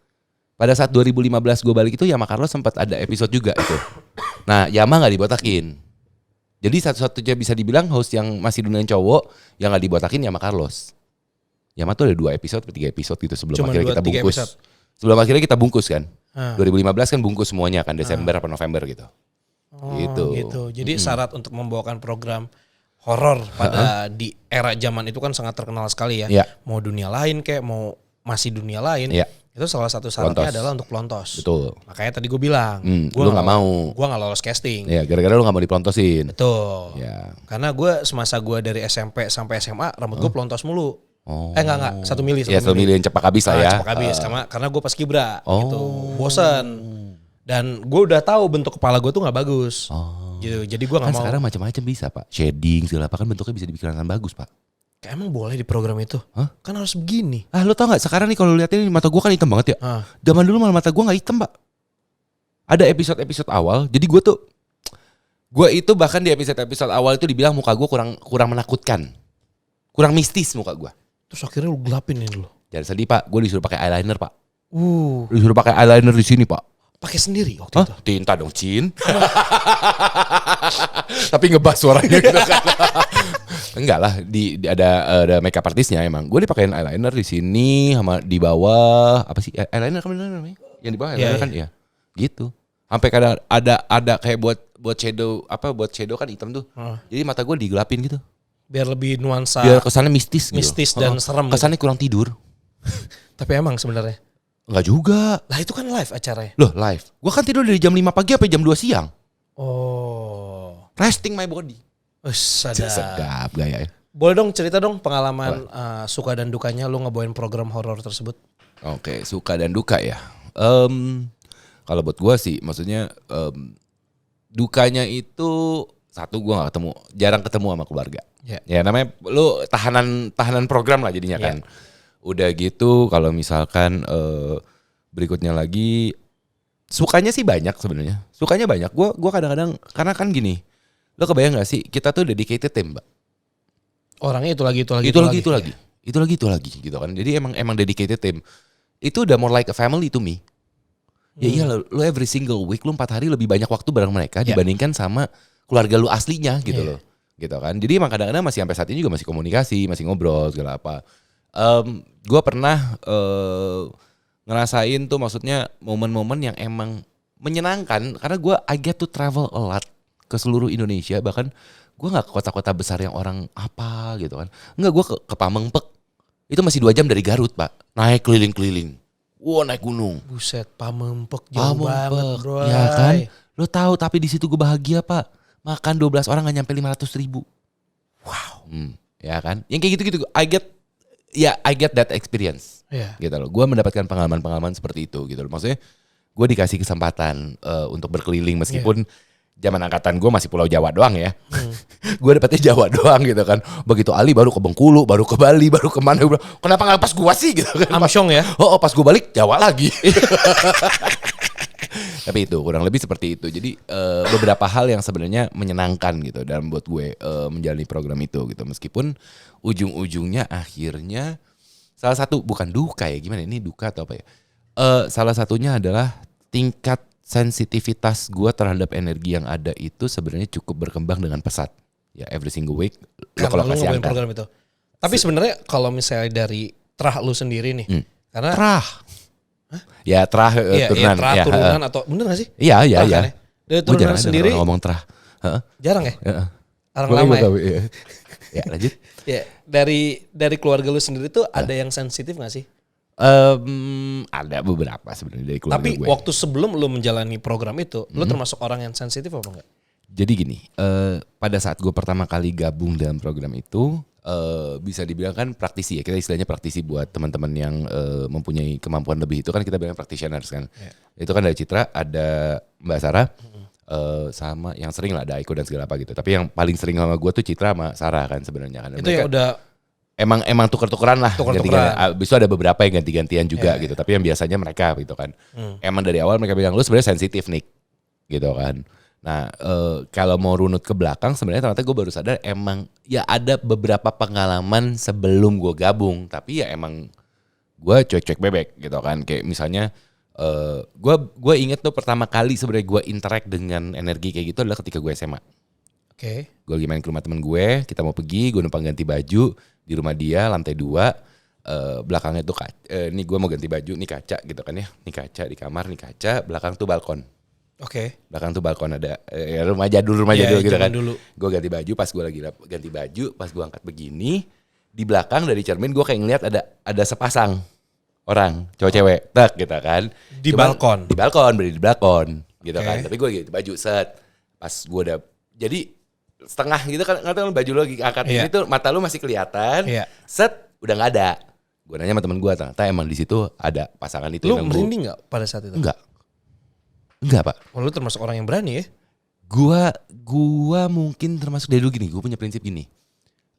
Pada saat 2015 gue balik itu Yama Carlos sempat ada episode juga itu. Nah Yama gak dibotakin. Jadi satu-satunya bisa dibilang host yang masih dunia cowok yang gak dibotakin Yama Carlos. Yama tuh ada 2 episode, 3 episode gitu sebelum akhirnya kita bungkus. Sebelum akhirnya kita bungkus kan. 2015 kan bungkus semuanya kan Desember apa November gitu. Gitu. Jadi syarat untuk membawakan program horor pada di era zaman itu kan sangat terkenal sekali ya. Yeah. Mau dunia lain kayak mau masih dunia lain. Yeah. Itu salah satu syaratnya adalah untuk pelontos. Betul. Makanya tadi gue bilang, lu gak mau. Gue gak lolos casting. Ya, gara-gara lu gak mau dipelontosin. Betul. Ya. Karena gue semasa gue dari SMP sampai SMA rambut gue pelontos mulu. Oh. Enggak, 1 mili. Ya 1 mili yang cepak habis lah ya. Cepak habis, karena gue pas kibra gitu. Bosen. Dan gue udah tahu bentuk kepala gue tuh gak bagus. Gitu. Jadi gue gak mau. Sekarang macam-macam bisa Pak. Shading segala apa kan bentuknya bisa dibikin bagus Pak. Emang boleh di program itu? Kan harus begini. Lo tau gak sekarang nih kalau lihat ini mata gue kan hitam banget ya. Zaman dulu malah mata gue gak hitam Pak. Ada episode-episode awal. Jadi gue itu bahkan di episode awal itu dibilang muka gue kurang menakutkan. Kurang mistis muka gue. Terus akhirnya lu gelapin ini lu. Jangan sedih Pak. Gue disuruh pakai eyeliner Pak. Disuruh pakai eyeliner di sini Pak. Pakai sendiri waktu itu? Tinta dong Cin. Tapi ngebas suaranya gitu kan. Enggak lah, ada makeup artisnya emang. Gue dipakein eyeliner di sini sama di bawah apa sih? Eyeliner kan namanya? Yang di bawah eyeliner kan ya. Gitu. Sampai kadang ada kayak buat shadow kan hitam tuh. Jadi mata gue digelapin gitu. Biar lebih nuansa. Biar kesannya mistis gitu. Mistis dan serem. Kesannya kurang tidur. Tapi emang sebenarnya. Enggak juga. Lah itu kan live acaranya. Loh live. Gue kan tidur dari jam 5 pagi sampai jam 2 siang. Oh. Resting my body. Sedap gaya ya. Boleh dong cerita dong pengalaman suka dan dukanya lu ngebawain program horor tersebut. Oke, suka dan duka ya. Kalau buat gue sih maksudnya dukanya itu satu gue gak ketemu, jarang ketemu sama keluarga. Ya namanya lu tahanan program lah jadinya kan. Udah gitu kalau misalkan berikutnya lagi sukanya sih banyak sebenarnya. Sukanya banyak. Gue kadang-kadang karena kan gini. Lo kebayang gak sih kita tuh dedicated tim, Mbak. Orangnya itu lagi gitu kan. Jadi emang dedicated tim. Itu udah more like a family to me. Ya iya lo every single week lo 4 hari lebih banyak waktu bareng mereka dibandingkan sama keluarga lu aslinya gitu Iya. loh. Gitu kan. Jadi emang kadang-kadang masih sampai saat ini juga masih komunikasi, masih ngobrol segala apa. Gue pernah ngerasain tuh maksudnya momen-momen yang emang menyenangkan karena gue I get to travel a lot ke seluruh Indonesia, bahkan gue nggak ke kota-kota besar yang orang apa gitu kan, nggak, gue ke Pamengpek itu masih 2 jam dari Garut Pak, naik keliling-keliling, naik gunung. Buset, Pamengpek jauh banget bro. Ya kan, lo tahu tapi di situ gue bahagia Pak, makan 12 orang nggak nyampe 500.000. Wow, ya kan, yang kayak gitu-gitu I get that experience. Iya. Gitu loh. Gue mendapatkan pengalaman-pengalaman seperti itu gitu loh. Maksudnya gue dikasih kesempatan untuk berkeliling meskipun zaman angkatan gue masih Pulau Jawa doang ya. Gue dapetnya Jawa doang gitu kan. Begitu Ali baru ke Bengkulu, baru ke Bali, baru kemana. Gue bilang, kenapa gak pas gue sih gitu kan. Amsyong ya. Pas gue balik Jawa lagi. Tapi itu kurang lebih seperti itu. Jadi beberapa hal yang sebenarnya menyenangkan gitu dalam buat gue menjalani program itu gitu. Meskipun ujung-ujungnya akhirnya salah satu, bukan duka ya, gimana ini duka atau apa ya, salah satunya adalah tingkat sensitivitas gue terhadap energi yang ada itu sebenarnya cukup berkembang dengan pesat ya, every single week Kalau kalau kasih ngomongin angka. program itu. Tapi sebenarnya kalau misalnya dari terah lu sendiri nih, karena Terah ya terah turunan terah ya, turunan atau bener gak sih? iya Terah iya kan ya? Dari gue turunan jarang sendiri ada orang ngomong terah. jarang ya? Orang Gua lama ya? tahu, iya. Ya lanjut. Ya, dari keluarga lu sendiri tuh ada yang sensitif gak sih? Ada beberapa sebenarnya dari keluarga Tapi gue. waktu sebelum lu menjalani program itu, lu termasuk orang yang sensitif apa enggak? Jadi gini, pada saat gue pertama kali gabung dalam program itu, bisa dibilang kan praktisi ya, kita istilahnya praktisi buat teman-teman yang mempunyai kemampuan lebih, itu kan kita bilang practitioners kan. Itu kan ada Citra, ada Mbak Sarah, sama yang sering lah ada Aiko dan segala apa gitu. Tapi yang paling sering sama gue tuh Citra sama Sarah kan sebenarnya kan. Dan Itu yang udah emang tuker-tukeran lah. Tuker-tukeran. Abis itu ada beberapa yang ganti-gantian juga gitu. Tapi yang biasanya mereka gitu kan. Emang dari awal mereka bilang, lu sebenarnya sensitif nih. Gitu kan. Nah kalau mau runut ke belakang sebenarnya ternyata gue baru sadar emang ya ada beberapa pengalaman sebelum gue gabung. Tapi ya emang gue cuek-cuek bebek gitu kan. Kayak misalnya gue inget tuh pertama kali sebenarnya gue interact dengan energi kayak gitu adalah ketika gue SMA. Oke. Gue lagi main ke rumah temen gue, kita mau pergi, gue numpang ganti baju di rumah dia lantai 2, belakangnya tuh ini gue mau ganti baju, nih kaca gitu kan ya, nih kaca di kamar, nih kaca, belakang tuh balkon. Oke. Belakang tuh balkon ada rumah jadul gitu zaman kan. dulu. Gue ganti baju, pas gue lagi ganti baju, pas gue angkat begini, di belakang dari cermin gue kayak ngeliat ada sepasang orang cowok cewek, tak gitu kan. Di balkon? Di balkon, berdiri di balkon gitu Oke. kan. Tapi gue ganti baju set, pas gue udah jadi setengah gitu kan, nggak tahu baju lo lagi angkat ini tuh mata lu masih kelihatan, set udah nggak ada. Gue nanya sama temen gue, ternyata emang di situ ada pasangan itu. Lu merinding nggak pada saat itu? Enggak Pak. Oh, lu termasuk orang yang berani ya? Gua mungkin termasuk dari dulu gini, gue punya prinsip gini,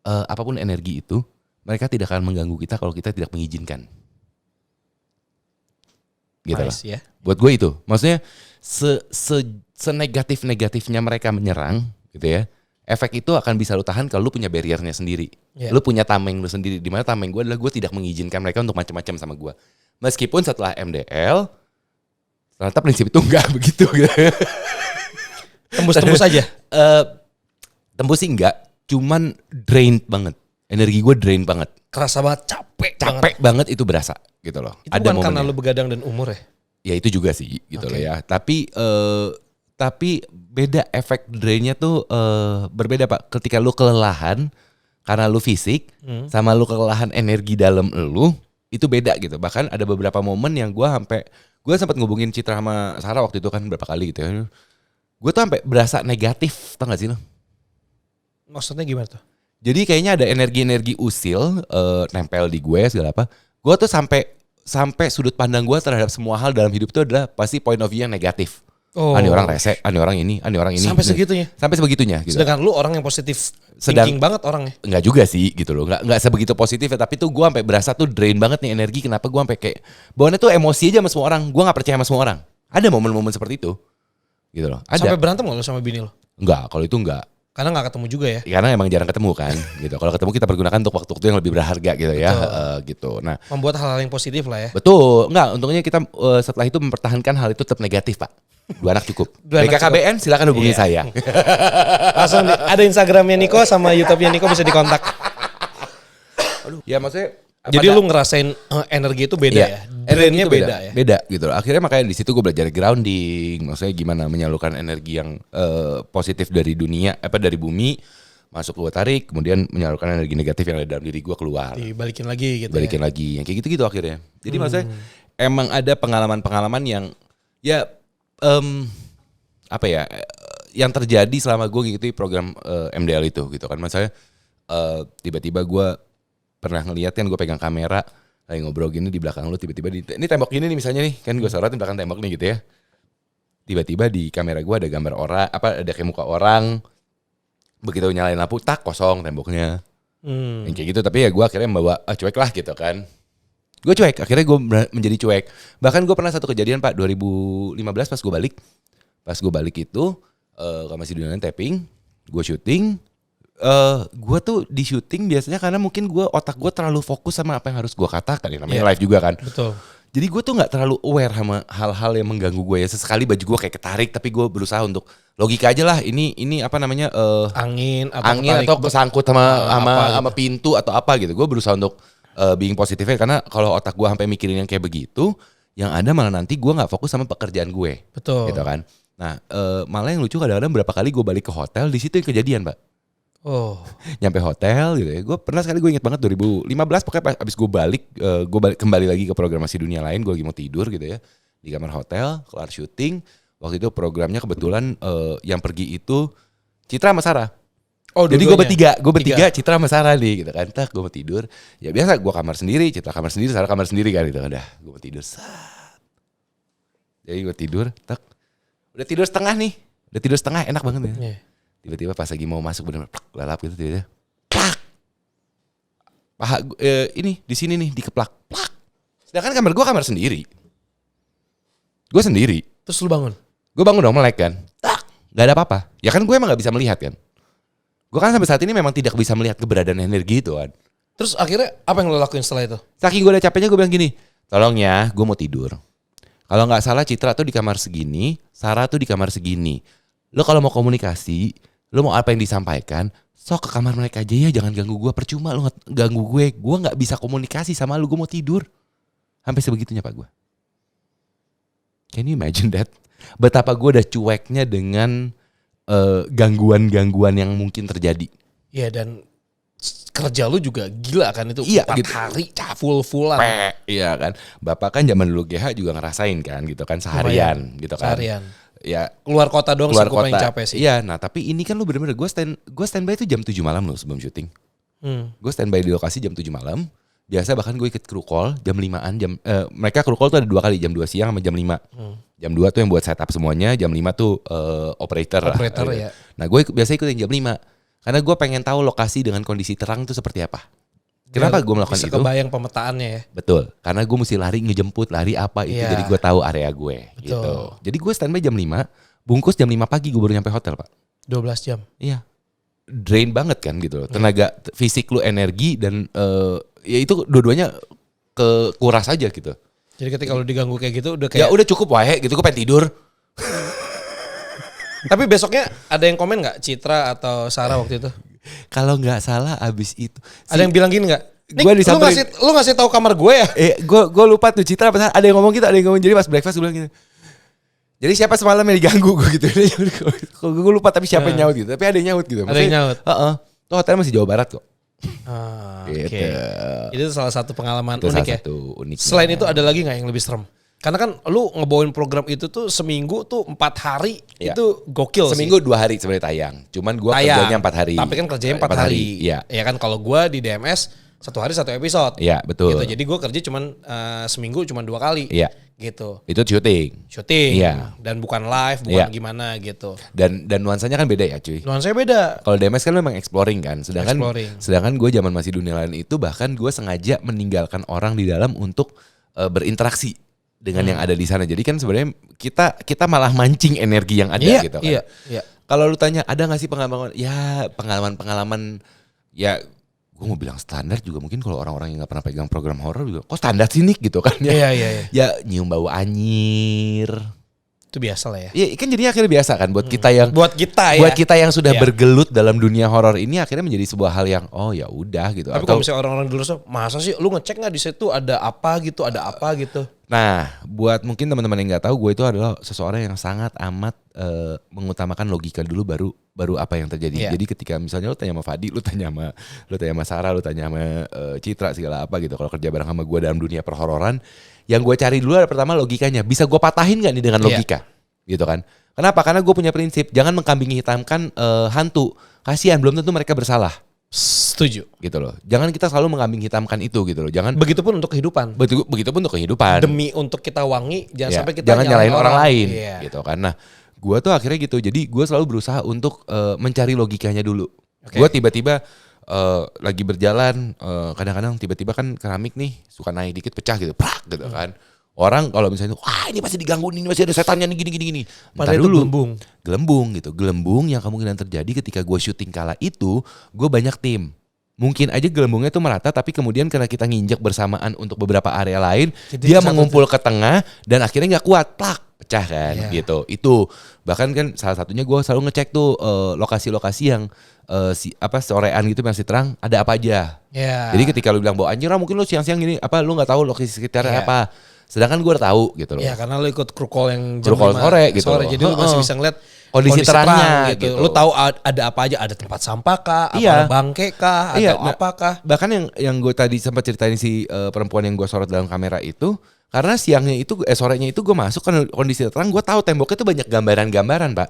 apapun energi itu mereka tidak akan mengganggu kita kalau kita tidak mengizinkan. Gitu lah. Nice, ya. Buat gue itu, maksudnya senegatif-negatifnya mereka menyerang gitu ya, efek itu akan bisa lu tahan kalau lu punya barriernya sendiri. Lu punya tameng lu sendiri, dimana tameng gue adalah gue tidak mengizinkan mereka untuk macam-macam sama gue. Meskipun setelah MDL ternyata prinsip itu enggak begitu gitu. Tembus-tembus aja? Tembus sih enggak, cuman drained banget. Energi gue drain banget. Kerasa banget, capek Banget itu berasa gitu loh. Itu bukan karena lu begadang dan umur ya? Ya itu juga sih gitu loh ya. Tapi beda, efek drainnya tuh berbeda Pak. Ketika lu kelelahan karena lu fisik sama lu kelelahan energi dalam lu itu beda gitu. Bahkan ada beberapa momen yang gue sempat ngubungin Citra sama Sarah waktu itu kan berapa kali gitu ya. Gue tuh sampai berasa negatif, tau gak sih lo? Maksudnya gimana tuh? Jadi kayaknya ada energi-energi usil nempel di gue segala apa. Gue tuh sampai sudut pandang gue terhadap semua hal dalam hidup itu adalah pasti point of view yang negatif. Ini orang rese, ini orang ini. Sampai segitunya? Sampai sebegitunya gitu. Sedangkan lu orang yang positif thinking banget orangnya. Enggak juga sih gitu loh. Enggak sebegitu positif ya, tapi tuh gue sampai berasa tuh drain banget nih energi. Kenapa gue sampai kayak bawaannya tuh emosi aja sama semua orang. Gue gak percaya sama semua orang. Ada momen-momen seperti itu. Gitu loh. Ada. Sampai berantem gak lu sama bini lu? Enggak, kalau itu enggak. Karena nggak ketemu juga ya. Karena emang jarang ketemu kan gitu. Kalau ketemu kita pergunakan untuk waktu-waktu yang lebih berharga gitu ya. Gitu. Nah, Membuat hal-hal yang positif lah ya. betul. Enggak, untungnya kita setelah itu mempertahankan hal itu tetap negatif, Pak. 2 anak cukup. Dua anak BKKBN silakan hubungi saya. Langsung ada Instagramnya Niko sama YouTube-nya Niko bisa dikontak. Ya maksudnya Jadi lu ngerasain energi itu beda ya. Drainnya beda ya. Beda gitu. Akhirnya makanya di situ gue belajar grounding, maksudnya gimana menyalurkan energi yang positif dari dunia, dari bumi masuk gue tarik, kemudian menyalurkan energi negatif yang ada dalam diri gue keluar. Dibalikin lagi gitu. Balikin lagi, yang kayak gitu-gitu akhirnya. Jadi maksudnya emang ada pengalaman-pengalaman yang ya yang terjadi selama gue ngikuti program MDL itu gitu kan. Maksudnya tiba-tiba gue pernah ngeliat kan, gue pegang kamera lagi ngobrol gini di belakang lu, tiba-tiba ini tembok gini nih misalnya nih kan, gue sorotin belakang tembok nih gitu ya, tiba-tiba di kamera gue ada gambar orang, ada kayak muka orang, begitu nyalain lampu tak kosong temboknya. Yang kayak gitu. Tapi ya gue akhirnya membawa cuek lah gitu kan, gue cuek, akhirnya gue menjadi cuek. Bahkan gue pernah satu kejadian Pak 2015 pas gue balik itu masih di dunia tapping, gue syuting. Gue tuh di syuting biasanya karena mungkin otak gue terlalu fokus sama apa yang harus gue katakan ya, namanya live juga kan. Betul. Jadi gue tuh nggak terlalu aware sama hal-hal yang mengganggu gue ya. Sesekali baju gue kayak ketarik, tapi gue berusaha untuk logika aja lah. Ini apa namanya angin atau kesangkut sama pintu atau apa gitu. Gue berusaha untuk being positifnya, karena kalau otak gue sampai mikirin yang kayak begitu, yang ada malah nanti gue nggak fokus sama pekerjaan gue. Betul. Gitu kan. Nah malah yang lucu kadang-kadang berapa kali gue balik ke hotel, di situ yang kejadian Pak. Nyampe hotel gitu ya. Gue pernah sekali, gue inget banget 2015 pokoknya pas abis gue balik kembali lagi ke programasi dunia lain. Gue lagi mau tidur gitu ya di kamar hotel, kelar syuting. Waktu itu programnya kebetulan yang pergi itu Citra sama Sarah. Jadi gue bertiga Citra sama Sarah nih gitu kan. Tak, gue mau tidur. Ya biasa gue kamar sendiri, Citra kamar sendiri, Sarah kamar sendiri kan gitu. Udah gue mau tidur. Jadi gue tidur, tak. Udah tidur setengah nih. Enak banget ya. Yeah. Tiba-tiba pas lagi mau masuk bener-bener lelap gitu tiba-tiba. Plak. Paha ini di sini nih dikeplak. Plak. Sedangkan kamar gue kamar sendiri. Gue sendiri. Terus lu bangun? Gue bangun dong, melek kan. Tak. Gak ada apa-apa. Ya kan gue emang gak bisa melihat kan. Gue kan sampai saat ini memang tidak bisa melihat keberadaan energi itu kan. Terus akhirnya apa yang lo lakuin setelah itu? Saking gue udah capeknya gue bilang gini, tolong ya gue mau tidur. Kalau gak salah Citra tuh di kamar segini, Sarah tuh di kamar segini. Lo kalau mau komunikasi, lo mau apa yang disampaikan, sok ke kamar mereka aja ya, jangan ganggu gue. Percuma lo ganggu gue gak bisa komunikasi sama lo, gue mau tidur. Sampai sebegitunya Pak gue. Can you imagine that? Betapa gue udah cueknya dengan gangguan-gangguan yang mungkin terjadi. Iya, dan kerja lu juga gila kan itu. Iya, 4 gitu. hari full-fullan. Iya kan. Bapak kan zaman dulu GH juga ngerasain kan gitu kan, seharian gitu kan. Seharian. Ya keluar kota doang sih gue paling capek sih. Iya, nah tapi ini kan lu bener-bener gue standby itu jam 7 malam loh sebelum syuting. Gue standby di lokasi jam 7 malam. Biasa bahkan gue ikut crew call jam 5-an. Mereka crew call tuh ada 2 kali, jam 2 siang sama jam 5. Jam 2 tuh yang buat setup semuanya, jam 5 tuh operator ya. Nah gue biasa ikutin jam 5. Karena gue pengen tahu lokasi dengan kondisi terang itu seperti apa. Kenapa gue melakukan itu? Bisa kebayang pemetaannya ya. Betul, karena gue mesti lari ngejemput, lari apa itu, jadi gue tahu area gue. Betul. Gitu. Jadi gue standby jam 5, bungkus jam 5 pagi gue baru nyampe hotel Pak. 12 jam. Iya, drain banget kan gitu. Tenaga fisik lu, energi, dan ya itu dua-duanya kekuras aja gitu. Jadi ketika lu diganggu kayak gitu udah kayak, ya udah cukup wae gitu, gue pengen tidur. Tapi besoknya ada yang komen gak Citra atau Sarah waktu itu? Kalau nggak salah abis itu ada yang bilang gini nggak? Gue lu ngasih tahu kamar gue ya? Gue lupa tuh Citra apa, ada yang ngomong gitu, ada yang ngomong. Jadi pas breakfast gue bilang gitu. Jadi siapa semalam yang diganggu gue gitu. Gue lupa tapi siapa yang nyaut gitu. Tapi ada yang nyaut gitu. Ada yang nyaut. Tuh hotel masih Jawa Barat kok. Gitu. Itu salah satu pengalaman itu unik ya. Unik. Selain itu ada lagi nggak yang lebih serem? Karena kan lu ngebawain program itu tuh seminggu tuh 4 hari ya. Itu gokil seminggu sih. 2 hari sebenarnya tayang. Cuman gue kerjanya 4 hari. Tapi kan kerjanya 4 hari. Iya. Ya kan kalau gue di DMS 1 hari 1 episode. Iya betul. Gitu. Jadi gue kerja cuman seminggu cuman 2 kali. Iya. Gitu. Itu syuting. Iya. Dan bukan live, bukan gimana gitu. Dan nuansanya kan beda ya cuy. Nuansanya beda. Kalau DMS kan memang exploring kan. Sedangkan gue zaman masih dunia lain itu bahkan gue sengaja meninggalkan orang di dalam untuk berinteraksi dengan yang ada di sana. Jadi kan sebenarnya kita malah mancing energi yang ada gitu kan. Iya. Kalau lu tanya ada gak sih pengalaman? Ya pengalaman ya gue mau bilang standar juga mungkin kalau orang-orang yang gak pernah pegang program horor juga. Kok standar sih Nick gitu kan ya. Iya. Ya nyium bau anyir. Itu biasa lah ya. Iya kan jadinya akhirnya biasa kan buat kita yang Buat kita yang sudah Iya. bergelut dalam dunia horor ini akhirnya menjadi sebuah hal yang oh ya udah gitu. Tapi kalau misalnya orang-orang dulu masa sih lu ngecek nggak di situ ada apa gitu. Nah, buat mungkin teman-teman yang nggak tahu, gue itu adalah seseorang yang sangat amat mengutamakan logika dulu baru apa yang terjadi. Iya. Jadi ketika misalnya lu tanya sama Fadi, lu tanya sama Sarah, lu tanya sama Citra segala apa gitu. Kalau kerja bareng sama gue dalam dunia perhororan, yang gue cari dulu adalah pertama logikanya. Bisa gue patahin nggak nih dengan logika, gitu kan? Kenapa? Karena gue punya prinsip jangan mengkambing hitamkan hantu. Kasihan, belum tentu mereka bersalah. Setuju. Gitu loh. Jangan kita selalu mengkambing hitamkan itu gitu loh. Jangan Begitupun untuk kehidupan. begitupun untuk kehidupan. Demi untuk kita wangi, jangan Ya, sampai kita jangan nyalain orang lain Iya. gitu kan. Nah, gue tuh akhirnya gitu. Jadi gue selalu berusaha untuk mencari logikanya dulu. Oke. Gue tiba-tiba lagi berjalan, kadang-kadang tiba-tiba kan keramik nih suka naik dikit pecah gitu, prak gitu kan. Orang kalau misalnya wah ini masih diganggu ini masih ada setannya nih gini. Padahal itu Gelembung gitu. Gelembung yang kemungkinan terjadi ketika gue syuting kala itu, gue banyak tim. Mungkin aja gelembungnya tuh merata tapi kemudian karena kita nginjek bersamaan untuk beberapa area lain, Jadi dia satu mengumpul ke tengah dan akhirnya nggak kuat, plak, pecah kan gitu. Itu bahkan kan salah satunya gue selalu ngecek tuh lokasi-lokasi yang sorean gitu masih terang ada apa aja. Iya. Jadi ketika lu bilang bahwa anjir mungkin lu siang-siang gini apa lu nggak tahu lokasi sekitarnya apa. Sedangkan gue udah tahu gitu loh. Ya karena lu ikut kru call yang Kru call sore gitu loh. Jadi lu masih bisa ngeliat Kondisi terangnya terang gitu. Lu tahu ada apa aja, ada tempat sampah kah, Iya. apa bangke kah, Iya, atau apakah. Bahkan yang gue tadi sempat ceritain si perempuan yang gue sorot dalam kamera itu karena siangnya itu sorenya itu gue masuk kan kondisi terang, gue tahu temboknya itu banyak gambaran-gambaran, Pak.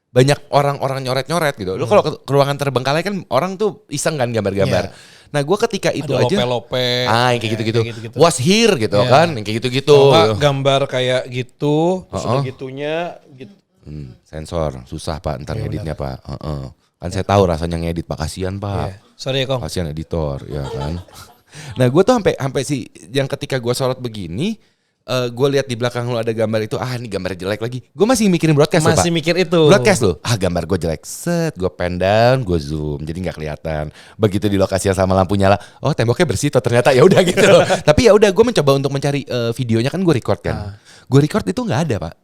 Banyak orang-orang nyoret-nyoret gitu. Lu kalau ke ruangan terbengkalai kan orang tuh iseng kan gambar-gambar. Nah, gue ketika itu Ada aja lope-lope. yang kayak gitu-gitu. gitu. Was here gitu Iya. kan, yang kayak gitu-gitu. Kalau nggak gambar kayak gitu, terus udah gitunya gitu. Sensor susah Pak ntar Iya, ngeditnya Pak. Kan saya tahu rasanya ngedit Pak, kasihan Pak. Iya. Sorry ya Kong. Kasihan editor ya kan. Nah gue tuh sampai si yang ketika gue sorot begini, gue lihat di belakang lu ada gambar itu, ini gambar jelek lagi. Gue masih mikirin broadcast loh, Pak. Masih mikir itu. Broadcast loh, gambar gue jelek, set, gue pen down, gue zoom, jadi nggak kelihatan. Begitu di lokasi yang sama lampu nyala, oh temboknya bersih, tuh ternyata ya udah gitu loh. Tapi ya udah, gue mencoba untuk mencari videonya kan gue record kan. Gue record itu nggak ada Pak.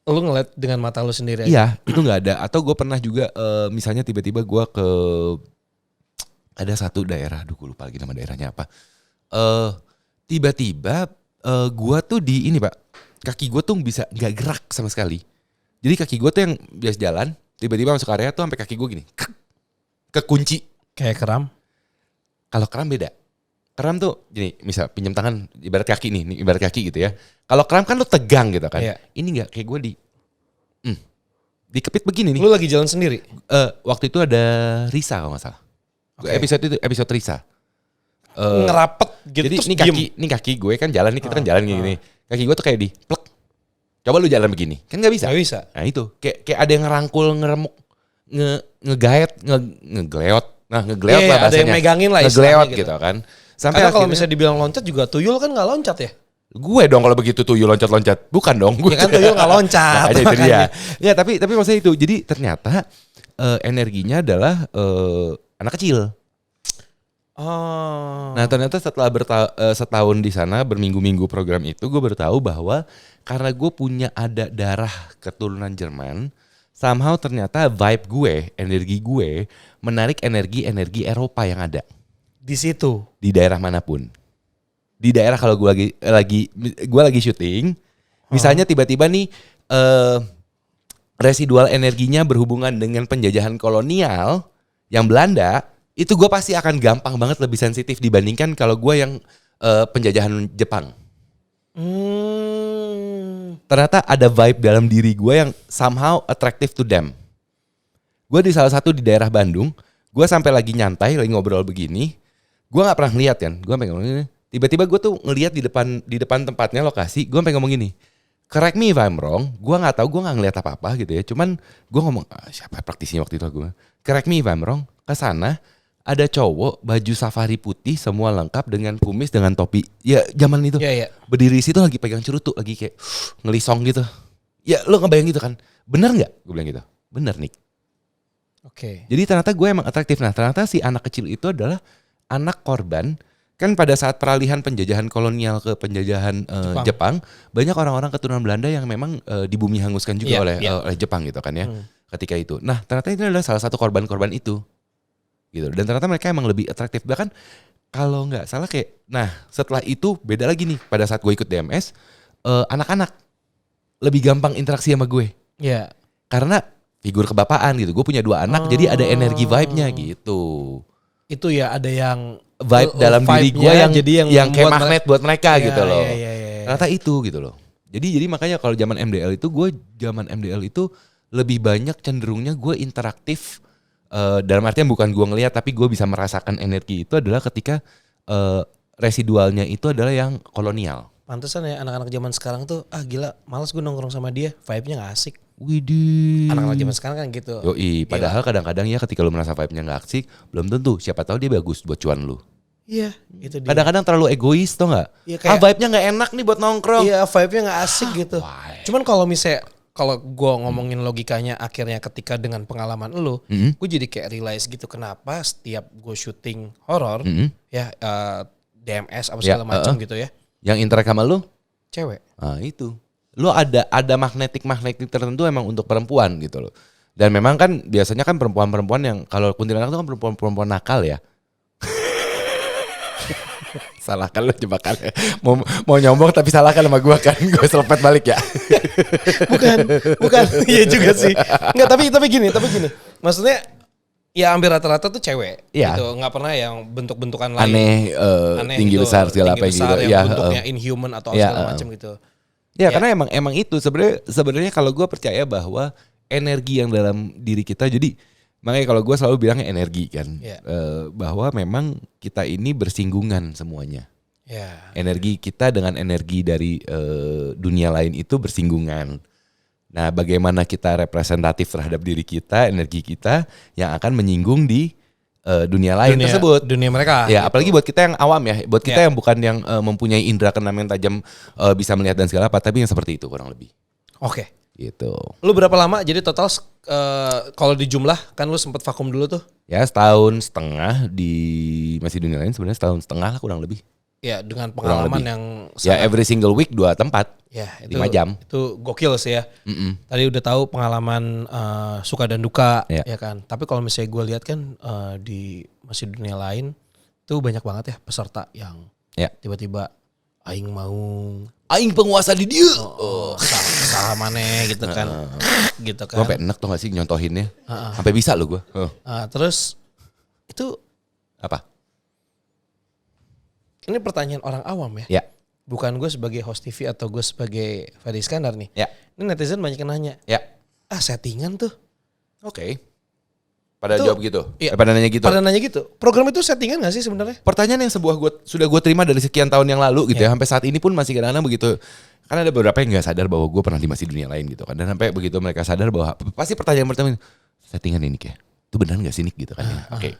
Lu ngeliat dengan mata lu sendiri aja. Iya, itu nggak ada. Atau gue pernah juga misalnya tiba-tiba gue ke ada satu daerah, gue lupa lagi nama daerahnya apa. Tiba-tiba gue tuh di ini Pak, kaki gue tuh bisa nggak gerak sama sekali. Jadi kaki gue tuh yang biasa jalan, tiba-tiba masuk area tuh sampai kaki gue gini, kekunci. Kayak keram. Kalau kram beda. Kram tuh gini, misal pinjam tangan ibarat kaki nih ibarat kaki gitu ya. Kalau kram kan lu tegang gitu kan. Iya. Ini nggak kayak gue dikepit begini nih. Lu lagi jalan sendiri. Waktu itu ada Risa kalau nggak salah. Oke. Episode Risa. Ngerapet gitu Jadi terus ini kaki gue kan jalan nih, kita kan jalan gini. Kaki gue tuh kayak di plek. Coba lu jalan begini, kan nggak bisa. Gak bisa. Nah itu kayak ada yang ngerangkul, ngeremuk, ngegaet, ngegleot. Nah ngegleot Iya, lah ada bahasanya. yang megangin lah Ngegleot istilahnya gitu kan. Sampai Karena kalau akhirnya misalnya dibilang loncat juga tuyul kan gak loncat ya. gue dong kalau begitu tuyul loncat-loncat. Bukan dong gue. Ya kan tuyul gak loncat. Makanya itu dia. makanya. Ya tapi maksudnya itu. Jadi ternyata energinya adalah anak kecil. Oh. Nah ternyata setelah setahun di sana berminggu-minggu program itu, gue baru tahu bahwa karena gue punya ada darah keturunan Jerman, somehow ternyata vibe gue, energi gue menarik energi Eropa yang ada Di situ. di daerah manapun. Di daerah kalau gue lagi syuting, misalnya tiba-tiba nih residual energinya berhubungan dengan penjajahan kolonial yang Belanda, itu gue pasti akan gampang banget lebih sensitif dibandingkan kalau gue yang penjajahan Jepang. Ternyata ada vibe dalam diri gue yang somehow attractive to them. Gue di salah satu di daerah Bandung, gue sampai lagi nyantai, lagi ngobrol begini, gue nggak pernah ngeliat kan, gue pengen ngomong gini. Tiba-tiba gue tuh ngeliat di depan tempatnya lokasi, gue pengen ngomong gini. Correct me if I'm wrong, gue nggak tahu, gue nggak ngeliat apa-apa gitu ya. Cuman gue ngomong, siapa praktisinya waktu itu gue. Correct me if I'm wrong, kesana ada cowok baju safari putih semua lengkap dengan kumis dengan topi. Ya zaman itu. Iya, iya. Berdiri situ lagi pegang cerutu, lagi kayak ngelisong gitu. Ya lo ngebayang gitu kan. Bener nggak? Gue bilang gitu. Bener Nick. Oke. Jadi ternyata gue emang atraktif. Nah ternyata si anak kecil itu adalah anak korban. Kan pada saat peralihan penjajahan kolonial ke penjajahan Jepang, banyak orang-orang keturunan Belanda yang memang dibumi hanguskan juga oleh Jepang gitu kan ya. Ketika itu. Nah ternyata ini adalah salah satu korban-korban itu. Gitu. Dan ternyata mereka emang lebih atraktif. Bahkan kalau nggak salah kayak, nah setelah itu beda lagi nih. Pada saat gue ikut DMS, anak-anak lebih gampang interaksi sama gue. Iya. Karena figur kebapaan gitu. Gue punya 2 anak, jadi ada energi vibe-nya gitu. Itu ya ada yang Vibe dalam diri gue yang kayak magnet buat mereka gitu loh. Iya. Ternyata itu gitu loh. Jadi makanya kalau zaman MDL itu lebih banyak cenderungnya gue interaktif. Dalam artian bukan gue ngelihat, tapi gue bisa merasakan energi itu adalah ketika residualnya itu adalah yang kolonial. Pantesan ya anak-anak zaman sekarang tuh gila, malas gue nongkrong sama dia, vibe-nya gak asik. Widih. Anak-anak zaman sekarang kan gitu. Yoi, padahal kadang-kadang ya ketika lu merasa vibe-nya gak asik, belum tentu, siapa tahu dia bagus buat cuan lu. Iya, itu dia. Kadang-kadang terlalu egois tau gak? Iya, kayak, vibe-nya gak enak nih buat nongkrong. Iya, vibe-nya gak asik gitu. Cuman kalau misalnya, kalau gue ngomongin logikanya akhirnya ketika dengan pengalaman lu, gue jadi kayak realize gitu kenapa setiap gue syuting horor, ya DMS apa segala macam gitu ya. Yang interact sama lu? Cewek. Nah itu. Lu ada magnetik tertentu emang untuk perempuan gitu loh. Dan memang kan biasanya kan perempuan-perempuan yang kalau kuntilanak itu kan perempuan nakal ya. Salahkan lu jebakannya. Mau nyombong tapi salahkan sama gua kan. Gue selepet balik ya. Bukan. Iya juga sih. Enggak, tapi gini. Maksudnya ya hampir rata-rata tuh cewek gitu. Enggak pernah yang bentuk-bentukan lain. Aneh tinggi gitu, besar segala apa gitu. Yang bentuknya inhuman atau segala macam gitu. Ya, karena emang itu sebenarnya kalau gue percaya bahwa energi yang dalam diri kita, jadi makanya kalau gue selalu bilangnya energi kan, bahwa memang kita ini bersinggungan semuanya. Energi kita dengan energi dari dunia lain itu bersinggungan. Nah, bagaimana kita representatif terhadap diri kita, energi kita yang akan menyinggung di dunia lain tersebut. Dunia mereka. Ya, gitu. apalagi buat kita yang awam ya. Buat kita yang bukan yang mempunyai indera keenam yang tajam, bisa melihat dan segala apa, tapi yang seperti itu kurang lebih. Oke. Gitu. Lu berapa lama? Jadi total kalau dijumlah kan lu sempat vakum dulu tuh. Ya, 1,5 tahun di masih dunia lain, sebenarnya 1,5 tahun lah kurang lebih. Ya, dengan pengalaman yang ya every single week 2 tempat. Ya, 5 jam. Itu gokil sih ya. Tadi udah tahu pengalaman suka dan duka ya kan. Tapi kalau misalnya gue lihat kan di masih dunia lain tuh banyak banget ya peserta yang tiba-tiba aing penguasa di dia. Salah maneh gitu kan. Gitu kan. Gue sampai enak tuh gak sih nyontohinnya. Sampai bisa lo gue. Terus itu apa? Ini pertanyaan orang awam ya. Ya. Bukan gue sebagai host TV atau gue sebagai Fadhi Iskandar nih. Ya. Ini netizen banyak yang nanya. Ya. Settingan tuh. Oke. Pada jawab gitu. Iya, pada nanya gitu. Pada nanya gitu. Program itu settingan gak sih sebenarnya? Pertanyaan yang sudah gue terima dari sekian tahun yang lalu gitu ya. Sampai saat ini pun masih kadang-kadang begitu. Karena ada beberapa yang gak sadar bahwa gue pernah di masih dunia lain gitu kan. Dan sampai begitu mereka sadar bahwa pasti pertanyaan pertama, settingan ini kayak, itu benar gak sih Nick gitu kan. Oke.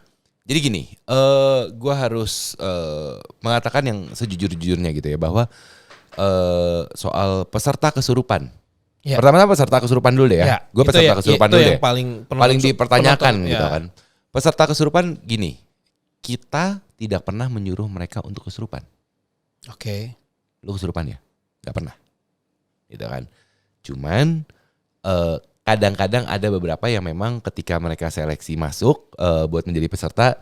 Jadi gini, gue harus mengatakan yang sejujur-jujurnya gitu ya, bahwa soal peserta kesurupan. Pertama-tama peserta kesurupan dulu deh ya. Gue peserta kesurupan dulu deh. Paling dipertanyakan gitu kan. Peserta kesurupan gini, kita tidak pernah menyuruh mereka untuk kesurupan. Oke. Lu kesurupan ya? Gak pernah. Gitu kan. Cuman kadang-kadang ada beberapa yang memang ketika mereka seleksi masuk buat menjadi peserta,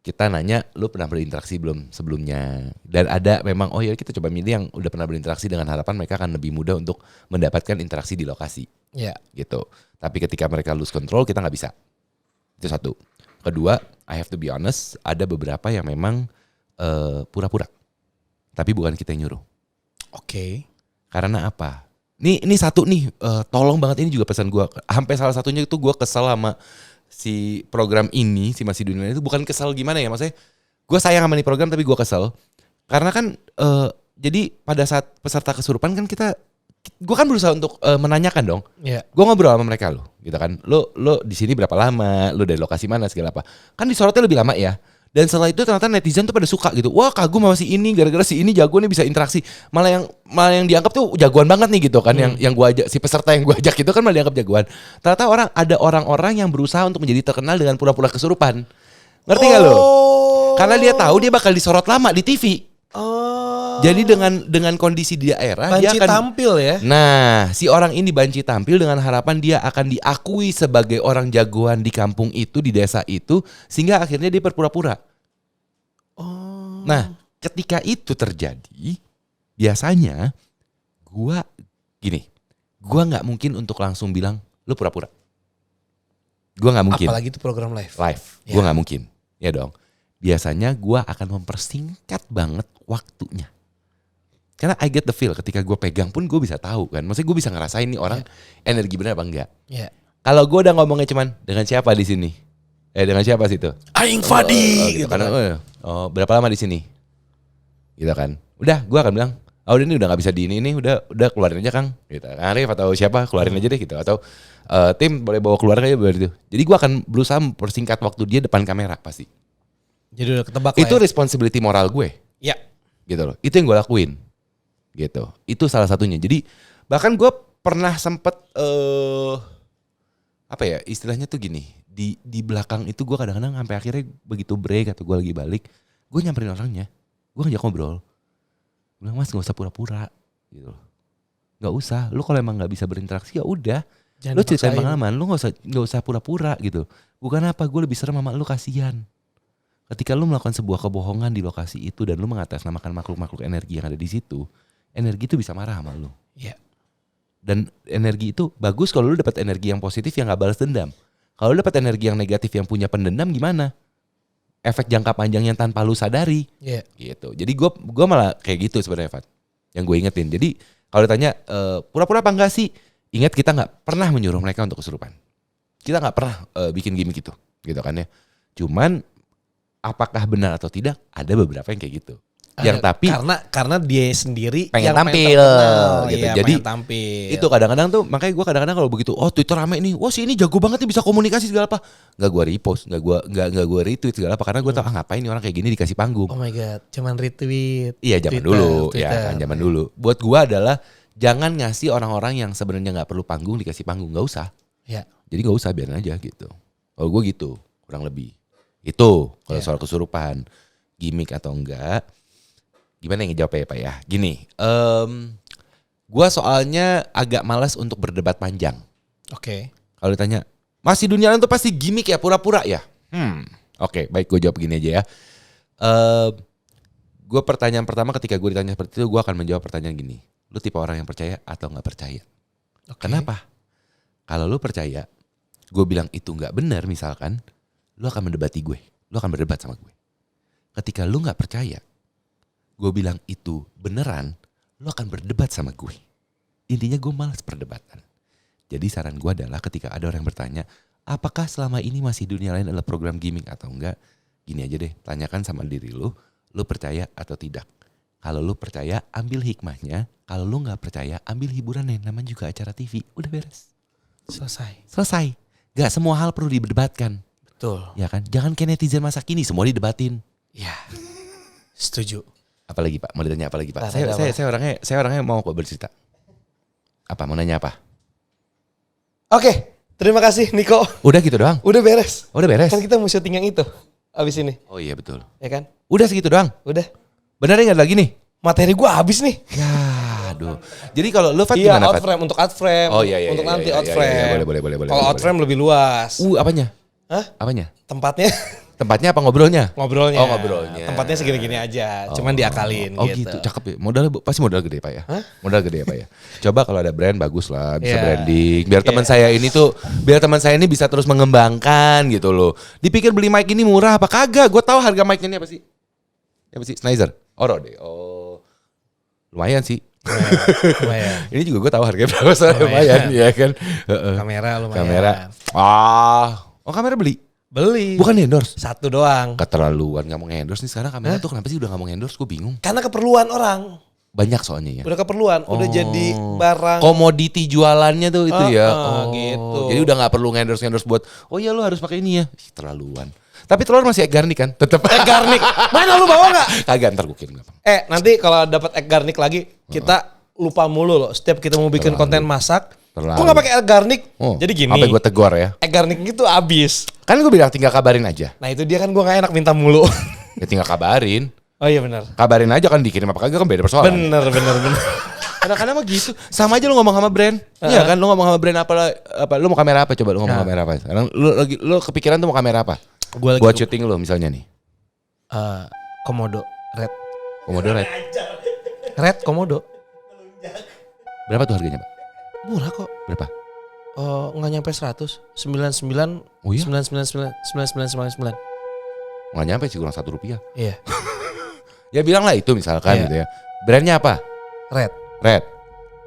kita nanya, lu pernah berinteraksi belum sebelumnya? Dan ada memang, oh ya kita coba milih yang udah pernah berinteraksi dengan harapan mereka akan lebih mudah untuk mendapatkan interaksi di lokasi. Gitu. Tapi ketika mereka lose control, kita gak bisa. Itu satu. Kedua, I have to be honest, ada beberapa yang memang pura-pura. Tapi bukan kita yang nyuruh. Oke. Karena apa? Ini satu nih, tolong banget, ini juga pesan gue. Sampai salah satunya itu gue kesel sama si program ini, si Masih Dunia itu bukan kesel gimana ya, maksudnya gue sayang sama nih program tapi gue kesel. Karena kan jadi pada saat peserta kesurupan kan gue kan berusaha untuk menanyakan dong. Gue ngobrol sama mereka lo, gitu kan. Lo di sini berapa lama? Lo dari lokasi mana segala apa? Kan disorotnya lebih lama ya. Dan setelah itu ternyata netizen tuh pada suka gitu. Wah, kagum sama si ini, gara-gara si ini jago nih bisa interaksi. Malah yang dianggap tuh jagoan banget nih gitu kan. Yang gua ajak, si peserta yang gua ajak itu kan malah dianggap jagoan. Ternyata ada orang-orang yang berusaha untuk menjadi terkenal dengan pura-pura kesurupan. Ngerti gak lo? Karena dia tahu dia bakal disorot lama di TV. Jadi dengan kondisi di daerah Banci dia akan tampil ya. Nah, si orang ini banci tampil dengan harapan dia akan diakui sebagai orang jagoan di kampung itu, di desa itu, sehingga akhirnya dia berpura-pura. Nah, ketika itu terjadi, biasanya gua nggak mungkin untuk langsung bilang lu pura-pura. Gua nggak mungkin. Apalagi itu program live. Gua nggak mungkin, ya dong. Biasanya gua akan mempersingkat banget waktunya. Karena I get the feel ketika gue pegang pun gue bisa tahu kan. Maksudnya gue bisa ngerasain nih orang energi benar apa enggak. Kalau gue udah ngomongnya cuman dengan siapa di sini? Dengan siapa sih itu? Aing Fadi gitu kan. Berapa lama di sini? Gitu kan. Udah gue akan bilang, udah ini udah gak bisa di ini udah keluarin aja Kang. Gitu. Arif atau siapa keluarin aja deh gitu. Atau tim boleh bawa keluar aja gitu. Jadi gue akan berusaha mempersingkat waktu dia depan kamera pasti. Jadi udah ketebak itu lah ya. Responsibility moral gue. Ya. Gitu loh. Itu yang gue lakuin. Gitu. Itu salah satunya. Jadi bahkan gue pernah sempet istilahnya tuh gini. Di belakang itu gue kadang-kadang sampai akhirnya begitu break atau gue lagi balik, gue nyamperin orangnya. Gue ngajak ngobrol. Gue bilang, Mas gak usah pura-pura gitu loh. Gak usah. Lu kalau emang gak bisa berinteraksi ya udah. Lu ceritain pengalaman. Lu gak usah pura-pura gitu. Bukan apa, gue lebih serem sama lu, kasihan. Ketika lu melakukan sebuah kebohongan di lokasi itu dan lu mengatasnamakan makhluk-makhluk energi yang ada di situ, energi itu bisa marah sama lu. Iya. Dan energi itu bagus kalau lu dapat energi yang positif yang gak balas dendam. Kalau lu dapat energi yang negatif yang punya pendendam gimana? Efek jangka panjang yang tanpa lu sadari. Iya. Gitu. Jadi gue malah kayak gitu sebenarnya, Fat. Yang gue ingetin. Jadi kalau ditanya pura-pura apa enggak sih? Ingat kita gak pernah menyuruh mereka untuk kesurupan. Kita gak pernah bikin gimmick gitu. Gitu kan ya. Cuman apakah benar atau tidak? Ada beberapa yang kayak gitu. Yang tapi karena dia sendiri pengen yang tampil gitu. Iya, Jadi tampil. itu kadang-kadang tuh makanya gue kadang-kadang kalau begitu Twitter rame nih, wah si ini jago banget nih bisa komunikasi segala apa. Enggak gue repost, enggak gue retweet segala apa karena gue tahu ngapain nih orang kayak gini dikasih panggung. Oh my god, cuman retweet. Iya, zaman dulu. Ya kan zaman dulu. Buat gue adalah jangan ngasih orang-orang yang sebenarnya enggak perlu panggung dikasih panggung, enggak usah. Ya. Jadi enggak usah, biarin aja gitu. Kalau gue gitu, kurang lebih. Itu kalau soal kesurupan, gimmick atau enggak. Gimana yang ngejawabnya ya Pak ya? Gini, gue soalnya agak malas untuk berdebat panjang. Oke. Kalau ditanya, masih dunia lain tuh pasti gimmick ya, pura-pura ya? Oke, baik gue jawab gini aja ya. Gue pertanyaan pertama ketika gue ditanya seperti itu, gue akan menjawab pertanyaan gini. Lu tipe orang yang percaya atau gak percaya? Okay. Kenapa? Kalau lu percaya, gue bilang itu gak benar misalkan, lu akan mendebati gue. Lu akan berdebat sama gue. Ketika lu gak percaya, gue bilang itu beneran, lo akan berdebat sama gue. Intinya gue malas perdebatan. Jadi saran gue adalah ketika ada orang yang bertanya, apakah selama ini masih dunia lain adalah program gimmick atau enggak? Gini aja deh, tanyakan sama diri lo percaya atau tidak. Kalau lo percaya, ambil hikmahnya. Kalau lo gak percaya, ambil hiburannya. Namanya juga acara TV, udah beres. Selesai. Gak semua hal perlu diberdebatkan. Betul. Ya kan? Jangan kayak netizen masa kini, semua didebatin. Ya, setuju. Apalagi Pak? Mau ditanya apa lagi Pak? Saya orangnya mau kok bercerita. Apa? Mau nanya apa? Oke, terima kasih Niko. Udah gitu doang? Udah beres. Udah beres? Kan kita mau syuting yang itu abis ini. Oh iya betul. Ya kan? Udah segitu doang? Udah. Benernya gak ada lagi nih? Materi gue habis nih. Ya aduh. Jadi kalau lu Fat iya, gimana out Fat? frame untuk out frame. Oh iya. Untuk nanti out iya, frame. Boleh. Kalau out frame lebih luas. Apanya? Hah? Apanya? Tempatnya apa ngobrolnya? Ngobrolnya. Oh ngobrolnya. Tempatnya segini-gini aja. Cuman diakalin gitu. Cakep ya. Pasti modal gede Pak ya. Hah? Modal gede ya Pak ya. Coba kalau ada brand bagus lah. Bisa Yeah. branding. Biar teman saya ini bisa terus mengembangkan gitu loh. Dipikir beli mic ini murah apa kagak. Gue tahu harga mic ini apa sih? Sennheiser. Rode. Oh. Lumayan sih. Lumayan. Ini juga gue tahu harganya berapa soalnya lumayan ya kan. Kamera lumayan. Kamera. Kamera beli. Bukan endorse. Satu doang. Keterlaluan gak mau endorse nih sekarang kamera tuh kenapa sih udah gak mau endorse? Gue bingung. Karena keperluan orang. Banyak soalnya ya. Udah keperluan. Udah jadi barang. Komoditi jualannya tuh itu ya. Gitu. Jadi udah gak perlu endorse buat. Oh iya lo harus pakai ini ya. Terlaluan. Tapi telur masih egg garnic kan? Tetep. Egg garnic. Mana lu bawa nggak? Kagak, ntar gue kirim gampang. Nanti kalau dapat egg garnic lagi, kita lupa mulu loh. Setiap kita mau bikin konten masak, kok nggak pakai egg garnic? Jadi gini. Sampai gue tegor ya. Egg garnic gitu abis. Kan gue bilang tinggal kabarin aja. Nah itu dia kan gue nggak enak minta mulu. Ya tinggal kabarin. Oh iya benar. Kabarin aja kan dikirim apa kagak kan beda persoalan. Bener. Kadang-kadang mah gitu. Sama aja lu ngomong sama brand. Iya kan lu ngomong sama brand apa lu mau kamera apa coba lu ngomong kamera apa. Sekarang lu kepikiran tuh mau kamera apa? Gua lagi buat syuting lu misalnya nih. Komodo Red. Komodo Red. Red Komodo. Berapa tuh harganya, Pak? Murah kok. Berapa? Nggak nyampe 100. 99. Oh iya? 99. Nggak nyampe sih, kurang Rp1. Iya. Ya bilang lah itu misalkan Iya. gitu ya. Brandnya apa? Red. Ada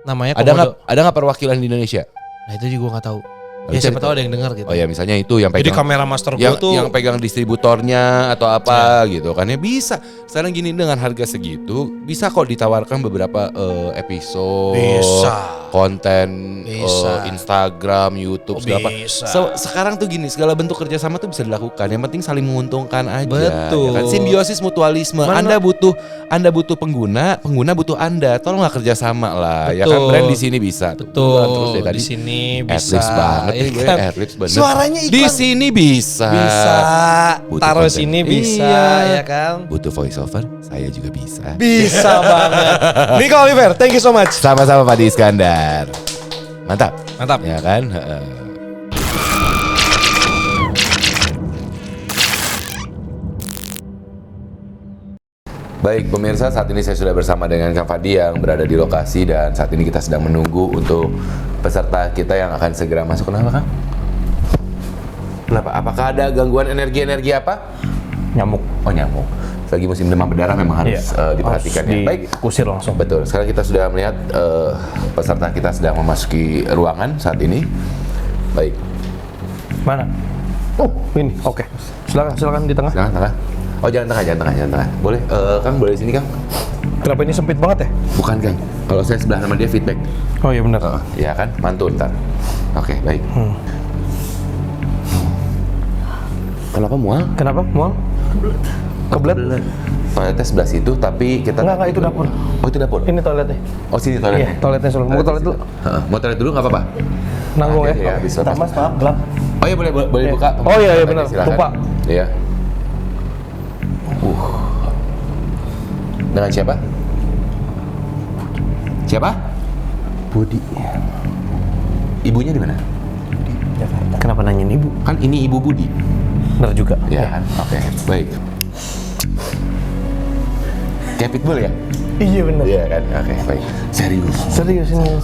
Namanya Komodo. nggak perwakilan di Indonesia? Nah itu juga gue nggak tahu. Oh, Ya siapa itu. tahu ada yang dengar gitu. Oh ya misalnya itu yang Jadi pegang. kamera master yang, gue tuh. yang pegang distributornya atau apa gitu kan ya bisa. Sekarang gini dengan harga segitu bisa kok ditawarkan beberapa episode, Bisa. konten, Bisa. Instagram, YouTube segala apa. Bisa. Sekarang tuh gini segala bentuk kerjasama tuh bisa dilakukan. Yang penting saling menguntungkan aja. Betul. Ya kan? Simbiosis mutualisme. Anda butuh pengguna butuh Anda. Tolonglah kerjasama lah. Ya kan Betul. brand di sini bisa. Betul. Terus dari tadi Di sini Adlibs bisa. banget Ya nih gue, kan? Adlibs bener. Suaranya iklan. Di sini bisa. Butuh Taruh konten. sini bisa Iya. ya kan. Butuh voice over, saya juga bisa. Bisa banget. Nico Oliver, thank you so much. Sama-sama Pak Iskandar. Mantap. Mantap. Ya kan? Baik pemirsa, saat ini saya sudah bersama dengan Kang Fadi yang berada di lokasi dan saat ini kita sedang menunggu untuk peserta kita yang akan segera masuk. Kenapa Kang? Kenapa? Apakah ada gangguan energi apa? Nyamuk. Oh nyamuk. Lagi musim demam berdarah memang harus diperhatikan ya. Baik. Kusir langsung. Betul. Sekarang kita sudah melihat peserta kita sedang memasuki ruangan saat ini. Baik. Mana? Oh, ini. Oke. Silakan di tengah. Tengah. Oh jangan tengah. Boleh, Kang boleh di sini Kang? Kenapa ini sempit banget ya? Bukan Kang. Kalau saya sebelah sama dia feedback. Oh iya benar. Iya kan, mantul ntar. Oke, baik. Kenapa mual? Kenapa? Mual? Kebelet? Toiletnya sebelah situ, tapi kita... Enggak, itu dapur. Oh itu dapur? Ini toiletnya. Oh sini Iya, toiletnya? toiletnya selalu. Mau ke toilet dulu? Mau toilet dulu nggak apa-apa? Nanggung Hati-hati ya? bisa Bentar, lepas. Mas, maaf, gelap. Oh iya boleh Iya. buka. Oh iya, Silakan, benar. silakan. Lupa. Iya. Dengan siapa? Siapa? Budi. Ibunya di mana? Jakarta. Kenapa nanyain ibu? Kan ini Ibu Budi. Benar juga. Ya kan? Oke, baik. Kayak pitbull ya? Iya benar. Iya kan? Oke, baik. Serius. Serius ini.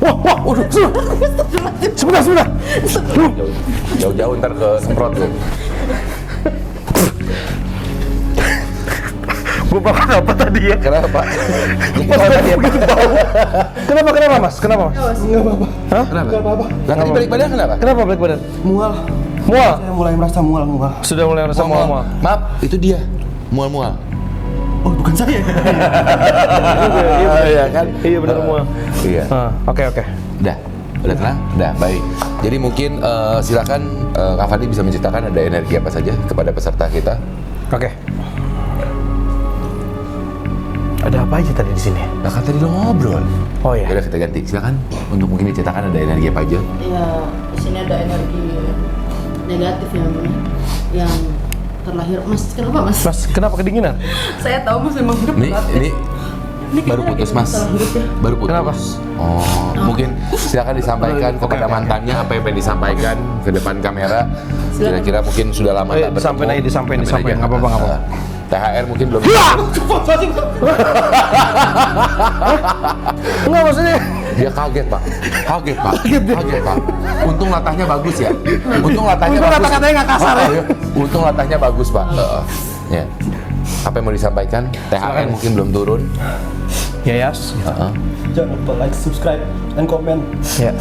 Wah, waduh, sebentar. Jauh-jauh ntar ke semprot tuh. Gue makan apa tadi ya? Kenapa? Kenapa mas? Kenapa mas? Enggak apa-apa. Hah? Kenapa? Lah tadi balik badan kenapa? Kenapa balik badan? Mual. Mual? Saya mulai merasa mual. Sudah mulai rasa mual. Maaf, itu dia. Mual-mual. Oh, bukan saya. Iya kan? Iya benar mual. Iya. Oke. Udah tenang? Udah, baik. Jadi mungkin silakan Kak Fadi bisa menceritakan ada energi apa saja kepada peserta kita. Oke. Ada apa aja tadi di sini? Nah kan tadi lo ngobrol. Oh iya. Udah kita ganti. Silakan untuk mungkin diceritakan ada energi apa aja. Ya, di sini ada energi negatif yang terlahir. Mas, kenapa Mas? Mas, kenapa kedinginan? Saya tahu Mas memang hidup berat ya. Ini Ini baru kayaknya putus lagi Mas. masalah hidup ya. Baru putus. Kenapa? Oh, mungkin silakan disampaikan kepada mantannya apa yang pengen disampaikan ke depan kamera. Kira-kira mungkin sudah lama tak bertemu. disampaikan. Sampai aja. Nggak apa-apa. THR mungkin belum. Enggak maksudnya. Dia kaget pak. Kaget pak. Untung latahnya bagus ya. Untung latahnya bagus. kata-katanya nggak kasar ya. Untung latahnya bagus pak. Ya. Apa yang mau disampaikan? THR mungkin belum turun. Ya, Yas. Jangan lupa like, subscribe, dan komen. Ya.